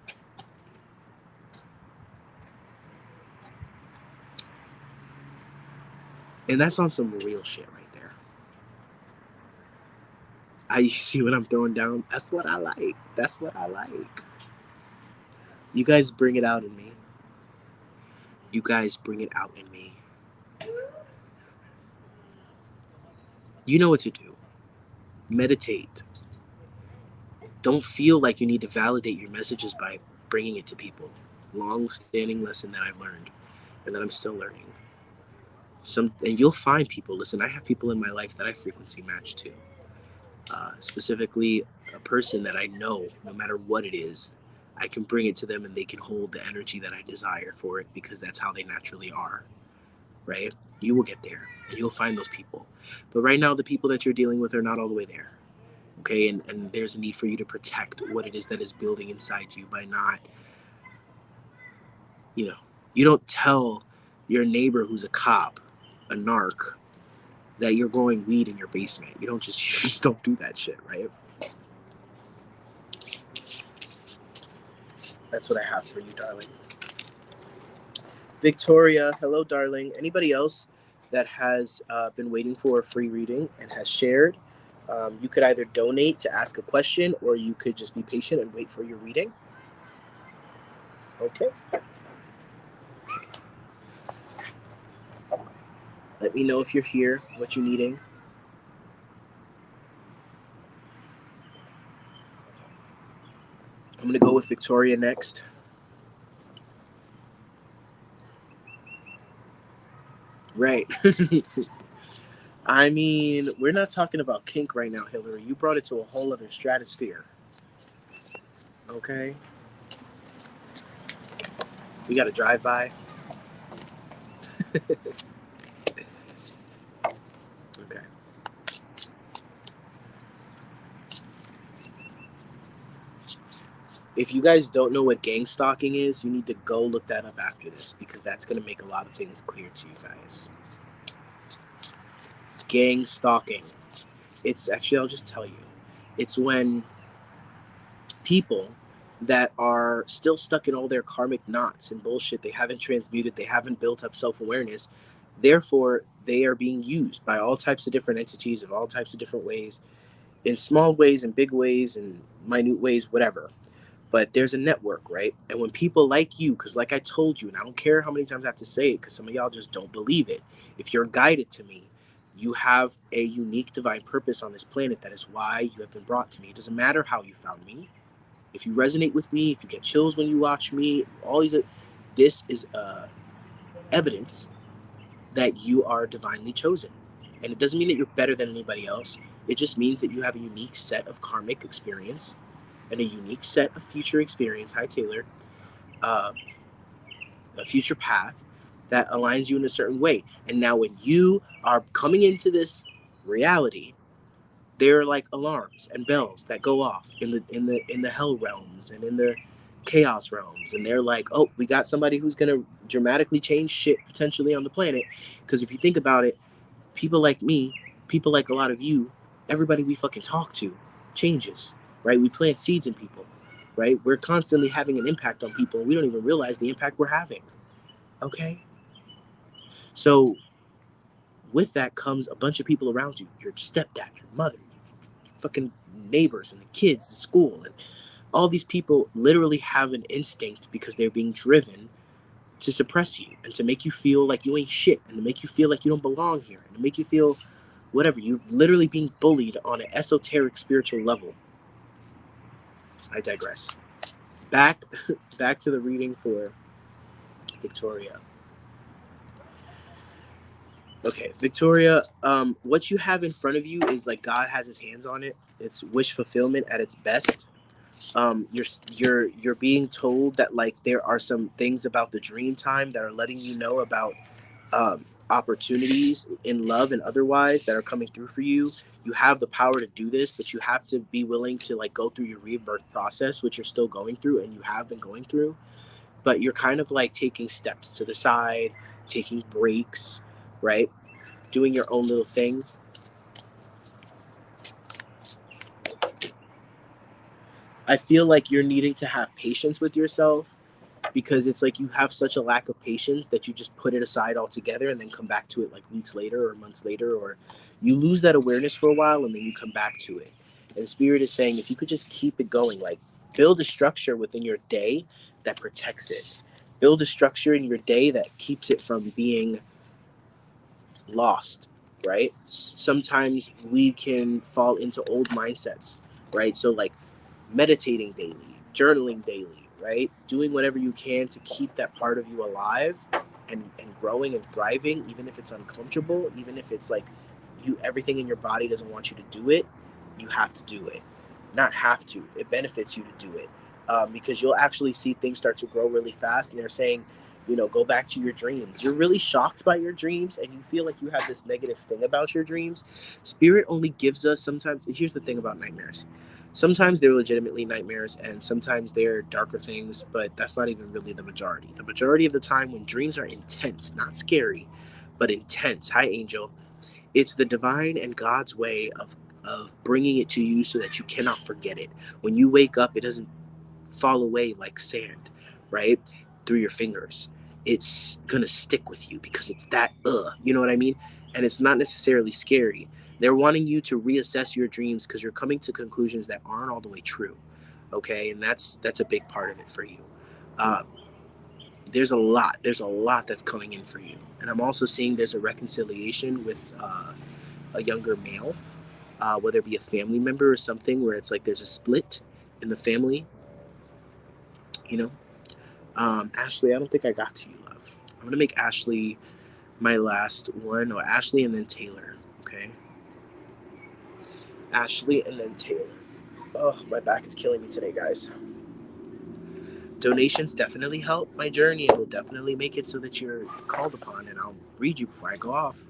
And that's on some real shit right there. You see what I'm throwing down? That's what I like. That's what I like. You guys bring it out in me. You guys bring it out in me. You know what to do. Meditate. Don't feel like you need to validate your messages by bringing it to people. Long-standing lesson that I've learned and that I'm still learning. And you'll find people. Listen, I have people in my life that I frequency match to. Specifically, a person that I know, no matter what it is, I can bring it to them and they can hold the energy that I desire for it because that's how they naturally are, right? You will get there and you'll find those people. But right now, the people that you're dealing with are not all the way there, okay? And there's a need for you to protect what it is that is building inside you by not, you don't tell your neighbor who's a cop, a narc, that you're growing weed in your basement. You just don't do that shit, right? That's what I have for you, darling. Victoria, hello, darling. Anybody else that has been waiting for a free reading and has shared, you could either donate to ask a question or you could just be patient and wait for your reading. Okay. Let me know if you're here, what you're needing. I'm going to go with Victoria next. Right. I mean, we're not talking about kink right now, Hillary. You brought it to a whole other stratosphere. Okay? We got to drive by. Okay. If you guys don't know what gang stalking is, you need to go look that up after this because that's going to make a lot of things clear to you guys. Gang stalking. It's actually, I'll just tell you. It's when people that are still stuck in all their karmic knots and bullshit, they haven't transmuted, they haven't built up self-awareness, therefore they are being used by all types of different entities of all types of different ways, in small ways and big ways and minute ways, whatever. But there's a network, right? And when people like you, because like I told you, and I don't care how many times I have to say it because some of y'all just don't believe it, if you're guided to me, you have a unique divine purpose on this planet. That is why you have been brought to me. It doesn't matter how you found me. If you resonate with me, if you get chills when you watch me, all these, this is evidence that you are divinely chosen. And it doesn't mean that you're better than anybody else. It just means that you have a unique set of karmic experience and a unique set of future experience. Hi, Taylor. A future path that aligns you in a certain way. And now when you are coming into this reality, there are like alarms and bells that go off in the hell realms and in the chaos realms, and they're like, oh, we got somebody who's going to dramatically change shit potentially on the planet. Because if you think about it, people like me, people like a lot of you, everybody we fucking talk to changes, right? We plant seeds in people. right? We're constantly having an impact on people, and we don't even realize the impact we're having. Okay? So with that comes a bunch of people around you, your stepdad, your mother, your fucking neighbors, and the kids, the school, and all these people literally have an instinct because they're being driven to suppress you and to make you feel like you ain't shit and to make you feel like you don't belong here and to make you feel whatever. You're literally being bullied on an esoteric spiritual level. I digress. Back back to the reading for Victoria. Okay, Victoria, what you have in front of you is like God has his hands on it. It's wish fulfillment at its best. You're being told that like there are some things about the dream time that are letting you know about opportunities in love and otherwise that are coming through for you. You have the power to do this, but you have to be willing to like go through your rebirth process, which you're still going through and you have been going through. But you're kind of like taking steps to the side, taking breaks, right? Doing your own little things. I feel like you're needing to have patience with yourself because it's like you have such a lack of patience that you just put it aside altogether and then come back to it like weeks later or months later, or you lose that awareness for a while and then you come back to it. And Spirit is saying if you could just keep it going, like build a structure within your day that protects it. Build a structure in your day that keeps it from being lost, right? Sometimes we can fall into old mindsets, right? So like meditating daily, journaling daily, right? Doing whatever you can to keep that part of you alive and growing and thriving, even if it's uncomfortable, even if it's like you everything in your body doesn't want you to do it, you have to do it. Not have to. It benefits you to do it. Because you'll actually see things start to grow really fast. And they're saying, go back to your dreams. You're really shocked by your dreams and you feel like you have this negative thing about your dreams. Spirit only gives us sometimes. Here's the thing about nightmares. Sometimes they're legitimately nightmares and sometimes they're darker things, but that's not even really the majority. The majority of the time when dreams are intense, not scary, but intense. Hi, Angel. It's the divine and God's way of bringing it to you so that you cannot forget it. When you wake up, it doesn't fall away like sand, right? Through your fingers. It's gonna stick with you because it's that you know what I mean? And it's not necessarily scary. They're wanting you to reassess your dreams because you're coming to conclusions that aren't all the way true. Okay, and that's a big part of it for you. Um, there's a lot that's coming in for you, and I'm also seeing there's a reconciliation with a younger male, whether it be a family member or something, where it's like there's a split in the family, you know. Ashley, I don't think I got to you, love. I'm gonna make Ashley my last one, or Ashley and then Taylor. Okay, Ashley and then Taylor. Oh, my back is killing me today, guys. Donations definitely help my journey. It will definitely make it so that you're called upon, and I'll read you before I go off.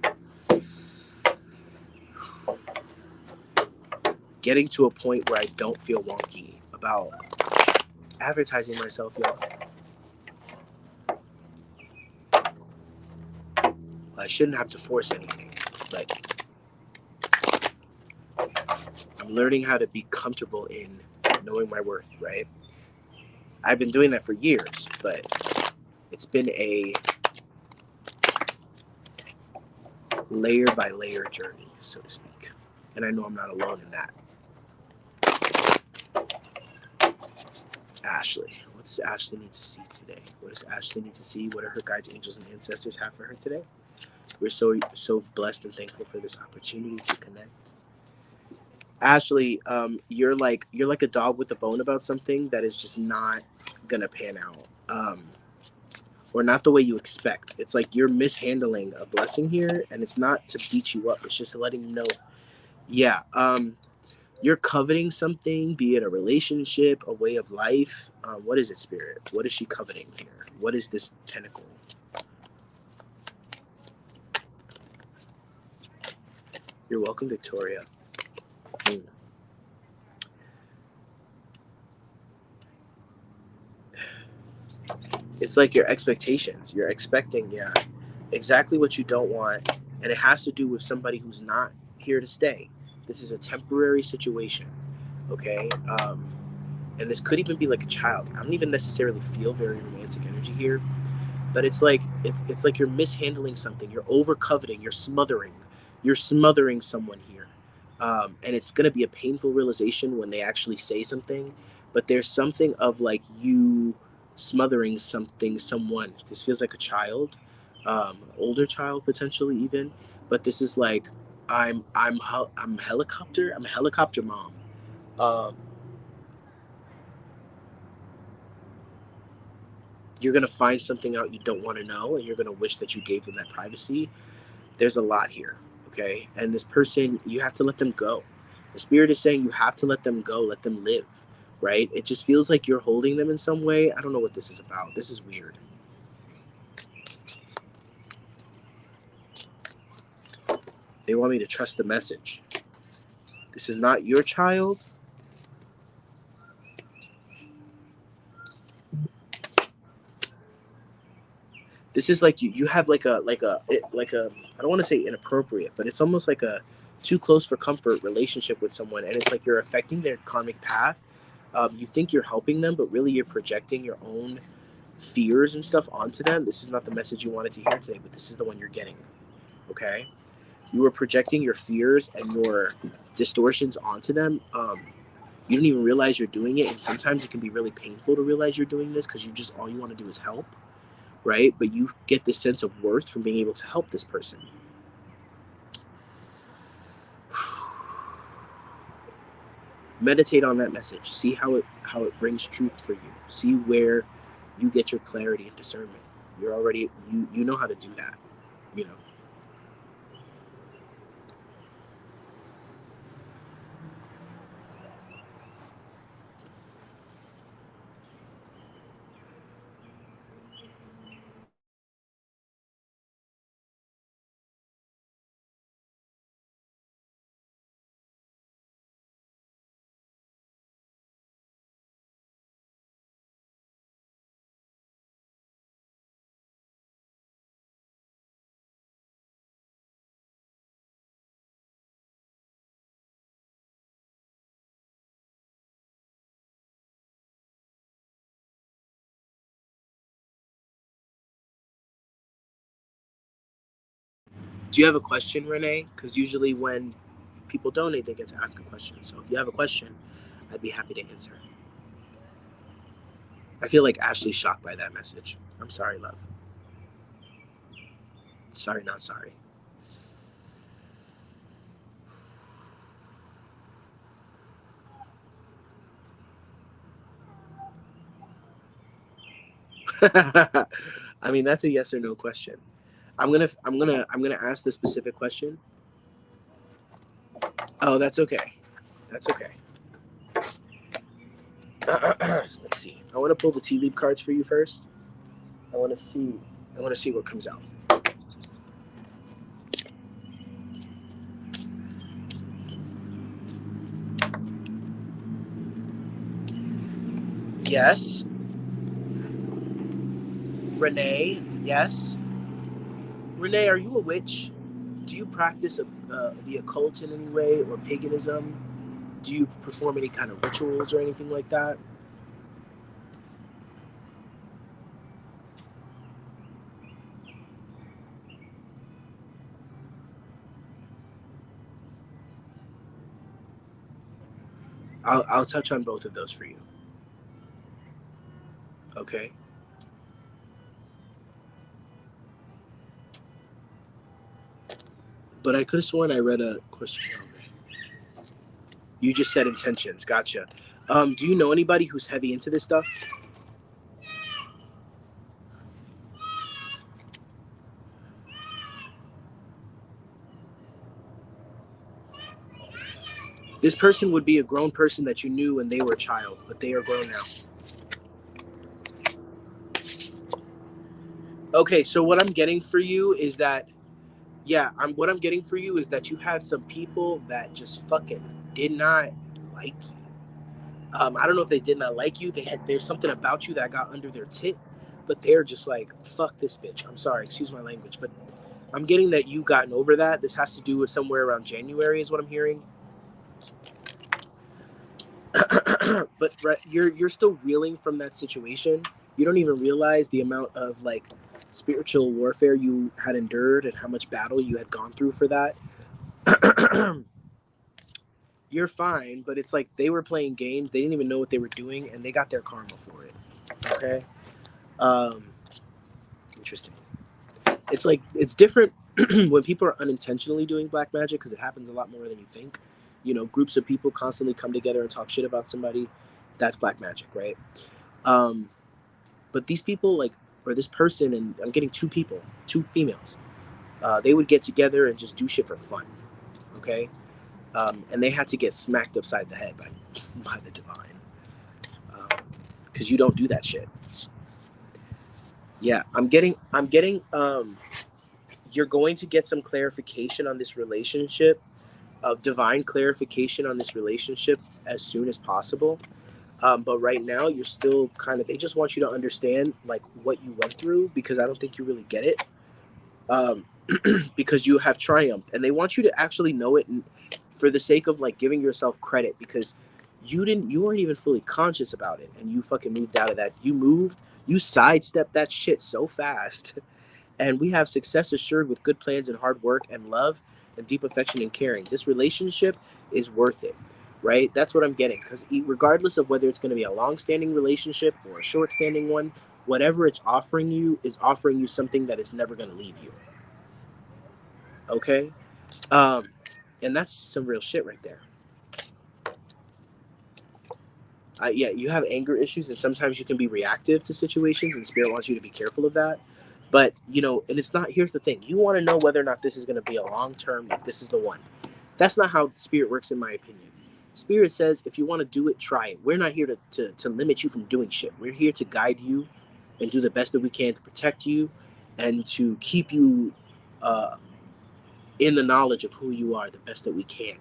Getting to a point where I don't feel wonky about advertising myself, y'all. I shouldn't have to force anything. Like, I'm learning how to be comfortable in knowing my worth, right? I've been doing that for years, but it's been a layer by layer journey, so to speak. And I know I'm not alone in that. Ashley. What does Ashley need to see today? What does Ashley need to see? What do her guides, angels, and ancestors have for her today? We're so blessed and thankful for this opportunity to connect. Ashley, you're like a dog with a bone about something that is just not gonna pan out. Or not the way you expect. It's like you're mishandling a blessing here, and it's not to beat you up. It's just letting you know. Yeah. You're coveting something, be it a relationship, a way of life. What is it, Spirit? What is she coveting here? What is this tentacle? You're welcome, Victoria. It's like your expectations. You're expecting, yeah, exactly what you don't want. And it has to do with somebody who's not here to stay. This is a temporary situation. Okay? And this could even be like a child. I don't even necessarily feel very romantic energy here, but it's like you're mishandling something. You're over coveting. You're smothering someone here, and it's gonna be a painful realization when they actually say something. But there's something of like you smothering something, someone. This feels like a child, older child potentially even. But this is like I'm helicopter. I'm a helicopter mom. Um, you're gonna find something out you don't want to know, and you're gonna wish that you gave them that privacy. There's a lot here, okay? And this person, you have to let them go. The spirit is saying you have to let them go, let them live, right? It just feels like you're holding them in some way. I don't know what this is about. This is weird. They want me to trust the message. This is not your child. This is like you have like a I don't want to say inappropriate, but it's almost like a too close for comfort relationship with someone, and it's like you're affecting their karmic path. You think you're helping them, but really you're projecting your own fears and stuff onto them. This is not the message you wanted to hear today, but this is the one you're getting. Okay, you are projecting your fears and your distortions onto them. You don't even realize you're doing it, and sometimes it can be really painful to realize you're doing this because you just all you want to do is help, right? But you get this sense of worth from being able to help this person. Meditate on that message. See how it brings truth for you. See where you get your clarity and discernment. You're already you know how to do that. You know. Do you have a question, Renee? Because usually when people donate, they get to ask a question. So if you have a question, I'd be happy to answer. I feel like Ashley's shocked by that message. I'm sorry, love. Sorry, not sorry. I mean, that's a yes or no question. I'm gonna ask the specific question. Oh, that's okay. That's okay. Let's see. I want to pull the tea leaf cards for you first. I want to see. I want to see what comes out. Yes, Renee. Yes, Renee. Are you a witch? Do you practice the occult in any way or paganism? Do you perform any kind of rituals or anything like that? I'll touch on both of those for you. Okay. But I could have sworn I read a question. Okay. You just said intentions. Gotcha. Do you know anybody who's heavy into this stuff? This person would be a grown person that you knew when they were a child, but they are grown now. Okay, so what I'm getting for you is that, yeah, what I'm getting for you is that you had some people that just fucking did not like you. I don't know if they did not like you. There's something about you that got under their tit, but they're just like, fuck this bitch. I'm sorry, excuse my language, but I'm getting that you gotten over that. This has to do with somewhere around January, is what I'm hearing. but you're still reeling from that situation. You don't even realize the amount of like spiritual warfare you had endured and how much battle you had gone through for that. You're fine, but it's like they were playing games. They didn't even know what they were doing, and they got their karma for it. Okay. Um, Interesting. It's like it's different when people are unintentionally doing black magic because it happens a lot more than you think. You know, groups of people constantly come together and talk shit about somebody. That's black magic, right? Um, but these people, like, or this person, and I'm getting two people, two females. They would get together and just do shit for fun, okay? And they had to get smacked upside the head by by the divine, because you don't do that shit. Yeah, I'm getting. You're going to get some clarification on this relationship, of divine clarification on this relationship as soon as possible. But right now, you're still kind of. They just want you to understand like what you went through because I don't think you really get it. Um, because you have triumphed, and they want you to actually know it, and for the sake of like giving yourself credit because you weren't even fully conscious about it, and you fucking moved out of that. You sidestepped that shit so fast. And we have success assured with good plans and hard work and love and deep affection and caring. This relationship is worth it, right? That's what I'm getting. Because regardless of whether it's going to be a long-standing relationship or a short-standing one, whatever it's offering you is offering you something that is never going to leave you. Okay? Um, and that's some real shit right there. Yeah, you have anger issues, and sometimes you can be reactive to situations, and Spirit wants you to be careful of that. But, you know, and it's not, here's the thing. You want to know whether or not this is going to be a long term, like this is the one. That's not how Spirit works, in my opinion. Spirit says, if you want to do it, try it. We're not here to limit you from doing shit. We're here to guide you and do the best that we can to protect you and to keep you uh, in the knowledge of who you are the best that we can,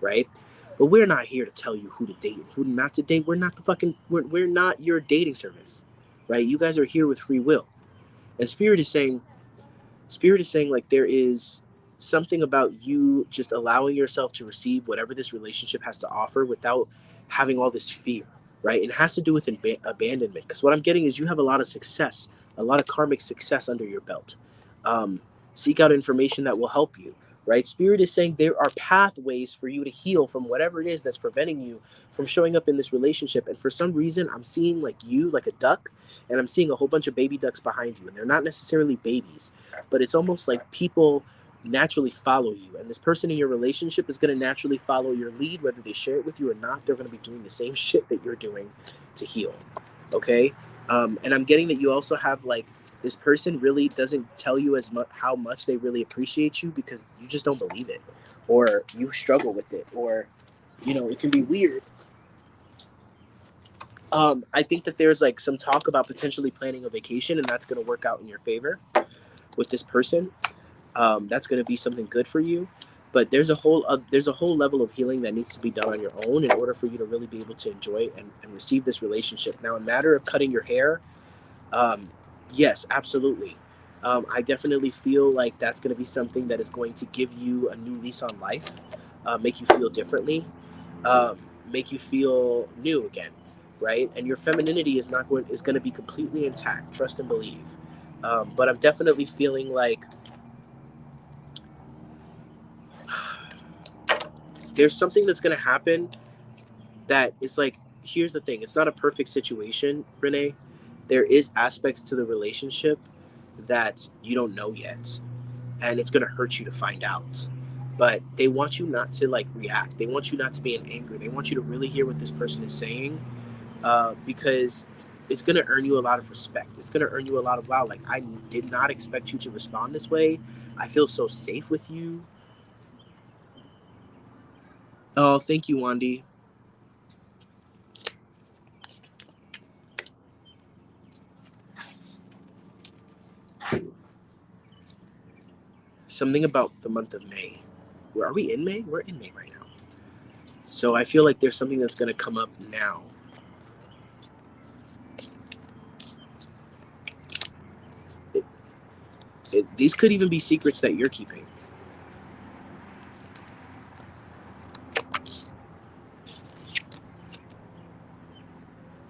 right? But we're not here to tell you who to date and who not to date. We're not the fucking, we're not your dating service, right? You guys are here with free will. And Spirit is saying like there is something about you just allowing yourself to receive whatever this relationship has to offer without having all this fear, right? It has to do with abandonment. Because what I'm getting is you have a lot of success, a lot of karmic success under your belt. Um, Seek out information that will help you, right? Spirit is saying there are pathways for you to heal from whatever it is that's preventing you from showing up in this relationship. And for some reason, I'm seeing like you, like a duck, and I'm seeing a whole bunch of baby ducks behind you. And they're not necessarily babies, but it's almost like people naturally follow you, and this person in your relationship is going to naturally follow your lead whether they share it with you or not. They're going to be doing the same shit that you're doing to heal, okay? And I'm getting that you also have like this person really doesn't tell you as much how much they really appreciate you because you just don't believe it, or you struggle with it, or you know it can be weird. I think that there's like some talk about potentially planning a vacation, and that's going to work out in your favor with this person. That's going to be something good for you. But there's a whole level of healing that needs to be done on your own in order for you to really be able to enjoy and receive this relationship. Now, a matter of cutting your hair, um, yes, absolutely. I definitely feel like that's going to be something that is going to give you a new lease on life, make you feel differently, make you feel new again, right? And your femininity is going to be completely intact. Trust and believe. But I'm definitely feeling like there's something that's going to happen that is like, here's the thing, it's not a perfect situation, Renee. There is aspects to the relationship that you don't know yet, and it's going to hurt you to find out. But they want you not to like react. They want you not to be in anger. They want you to really hear what this person is saying, because it's going to earn you a lot of respect. It's going to earn you a lot of, wow, like I did not expect you to respond this way. I feel so safe with you. Oh, thank you, Wandy. Something about the month of May. Where are we in May? We're in May right now. So I feel like there's something that's going to come up now. These could even be secrets that you're keeping.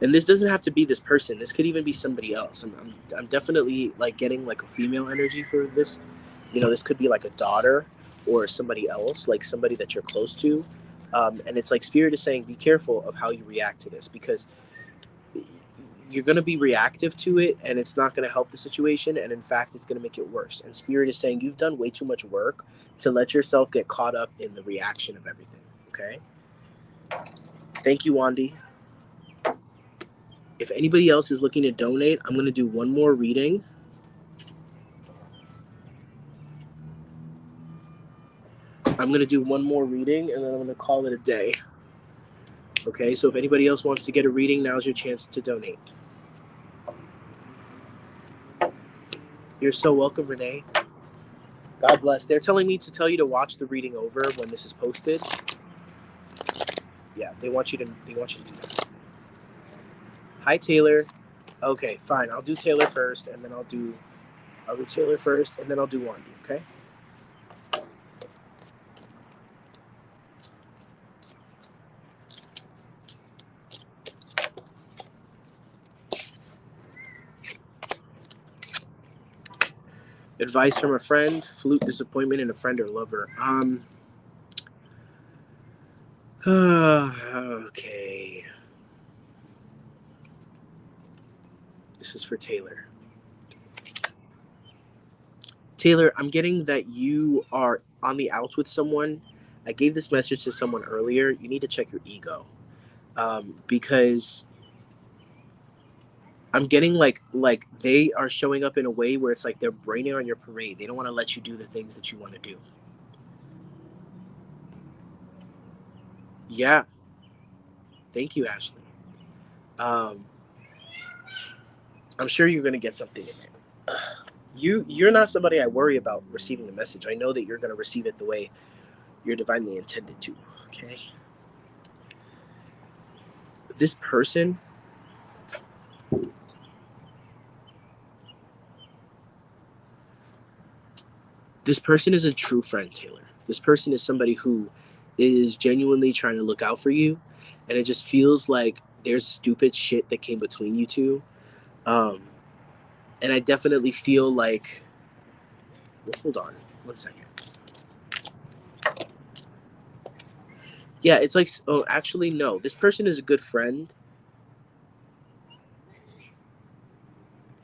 And this doesn't have to be this person. This could even be somebody else. I'm definitely like getting like a female energy for this. You know, this could be like a daughter or somebody else, like somebody that you're close to. And it's like Spirit is saying, be careful of how you react to this, because you're going to be reactive to it and it's not going to help the situation. And in fact, it's going to make it worse. And Spirit is saying, you've done way too much work to let yourself get caught up in the reaction of everything. Okay. Thank you, Wandy. If anybody else is looking to donate, I'm going to do one more reading. I'm going to do one more reading and then I'm going to call it a day. Okay, so if anybody else wants to get a reading, now's your chance to donate. You're so welcome, Renee. God bless. They're telling me to tell you to watch the reading over when this is posted. Yeah, they want you to do that. Hi, Taylor. Okay, fine. I'll do Taylor first, and then I'll do Taylor first, and then I'll do Wandy. Okay. Advice from a friend: flute, disappointment, and a friend or lover. Okay. This is for Taylor. Taylor, I'm getting that you are on the outs with someone. I gave this message to someone earlier. You need to check your ego, because I'm getting like they are showing up in a way where it's like they're raining on your parade. They don't want to let you do the things that you want to do. Yeah. Thank you, Ashley. I'm sure you're gonna get something in there. You're not somebody I worry about receiving the message. I know that you're gonna receive it the way you're divinely intended to. Okay. This person, is a true friend, Taylor. This person is somebody who is genuinely trying to look out for you, and it just feels like there's stupid shit that came between you two. And I definitely feel like, hold on one second. Yeah, it's like, oh, actually, no. This person is a good friend,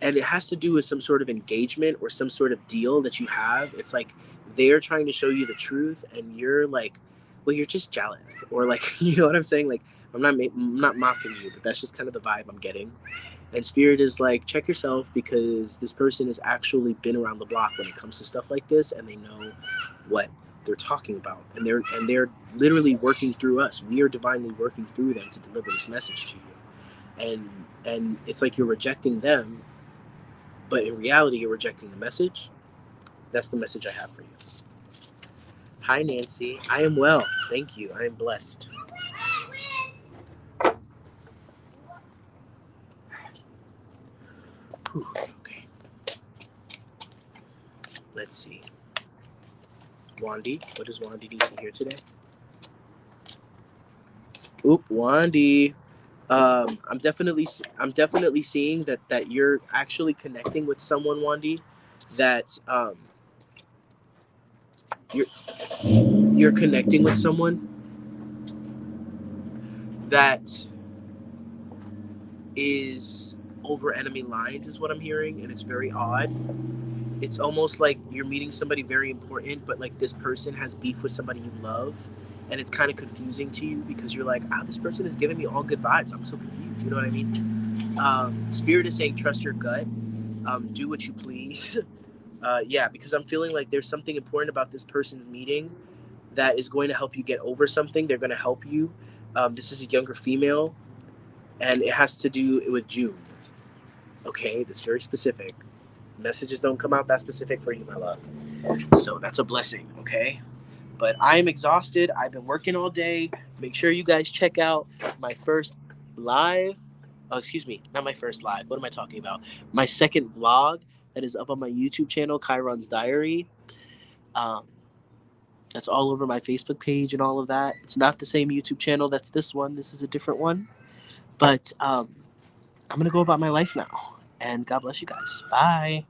and it has to do with some sort of engagement or some sort of deal that you have. It's like they're trying to show you the truth, and you're like, well, you're just jealous, or like, you know what I'm saying? Like, I'm not mocking you, but that's just kind of the vibe I'm getting. And Spirit is like, check yourself, because this person has actually been around the block when it comes to stuff like this, and they know what they're talking about, and they're literally working through us. We are divinely working through them to deliver this message to you, and it's like you're rejecting them, but in reality you're rejecting the message. That's the message I have for you. Hi, Nancy. I am well, thank you. I am blessed. Whew, okay, let's see. Wandy, what does Wandy need to hear today? Oop, Wandy. I'm definitely seeing that you're actually connecting with someone, Wandy. That you're connecting with someone that is over enemy lines, is what I'm hearing, and it's very odd. It's almost like you're meeting somebody very important, but like this person has beef with somebody you love, and it's kind of confusing to you because you're like, this person is giving me all good vibes. I'm so confused. You know what I mean? Spirit is saying, trust your gut. Do what you please. Yeah, because I'm feeling like there's something important about this person's meeting that is going to help you get over something. They're going to help you. This is a younger female, and it has to do with June. Okay, that's very specific. Messages don't come out that specific for you, my love. So that's a blessing, okay? But I'm exhausted. I've been working all day. Make sure you guys check out my first live. Oh, excuse me, not my first live. What am I talking about? My second vlog that is up on my YouTube channel, Chiron's Diary. Um, that's all over my Facebook page and all of that. It's not the same YouTube channel that's this one. This is a different one. But I'm going to go about my life now. And God bless you guys. Bye.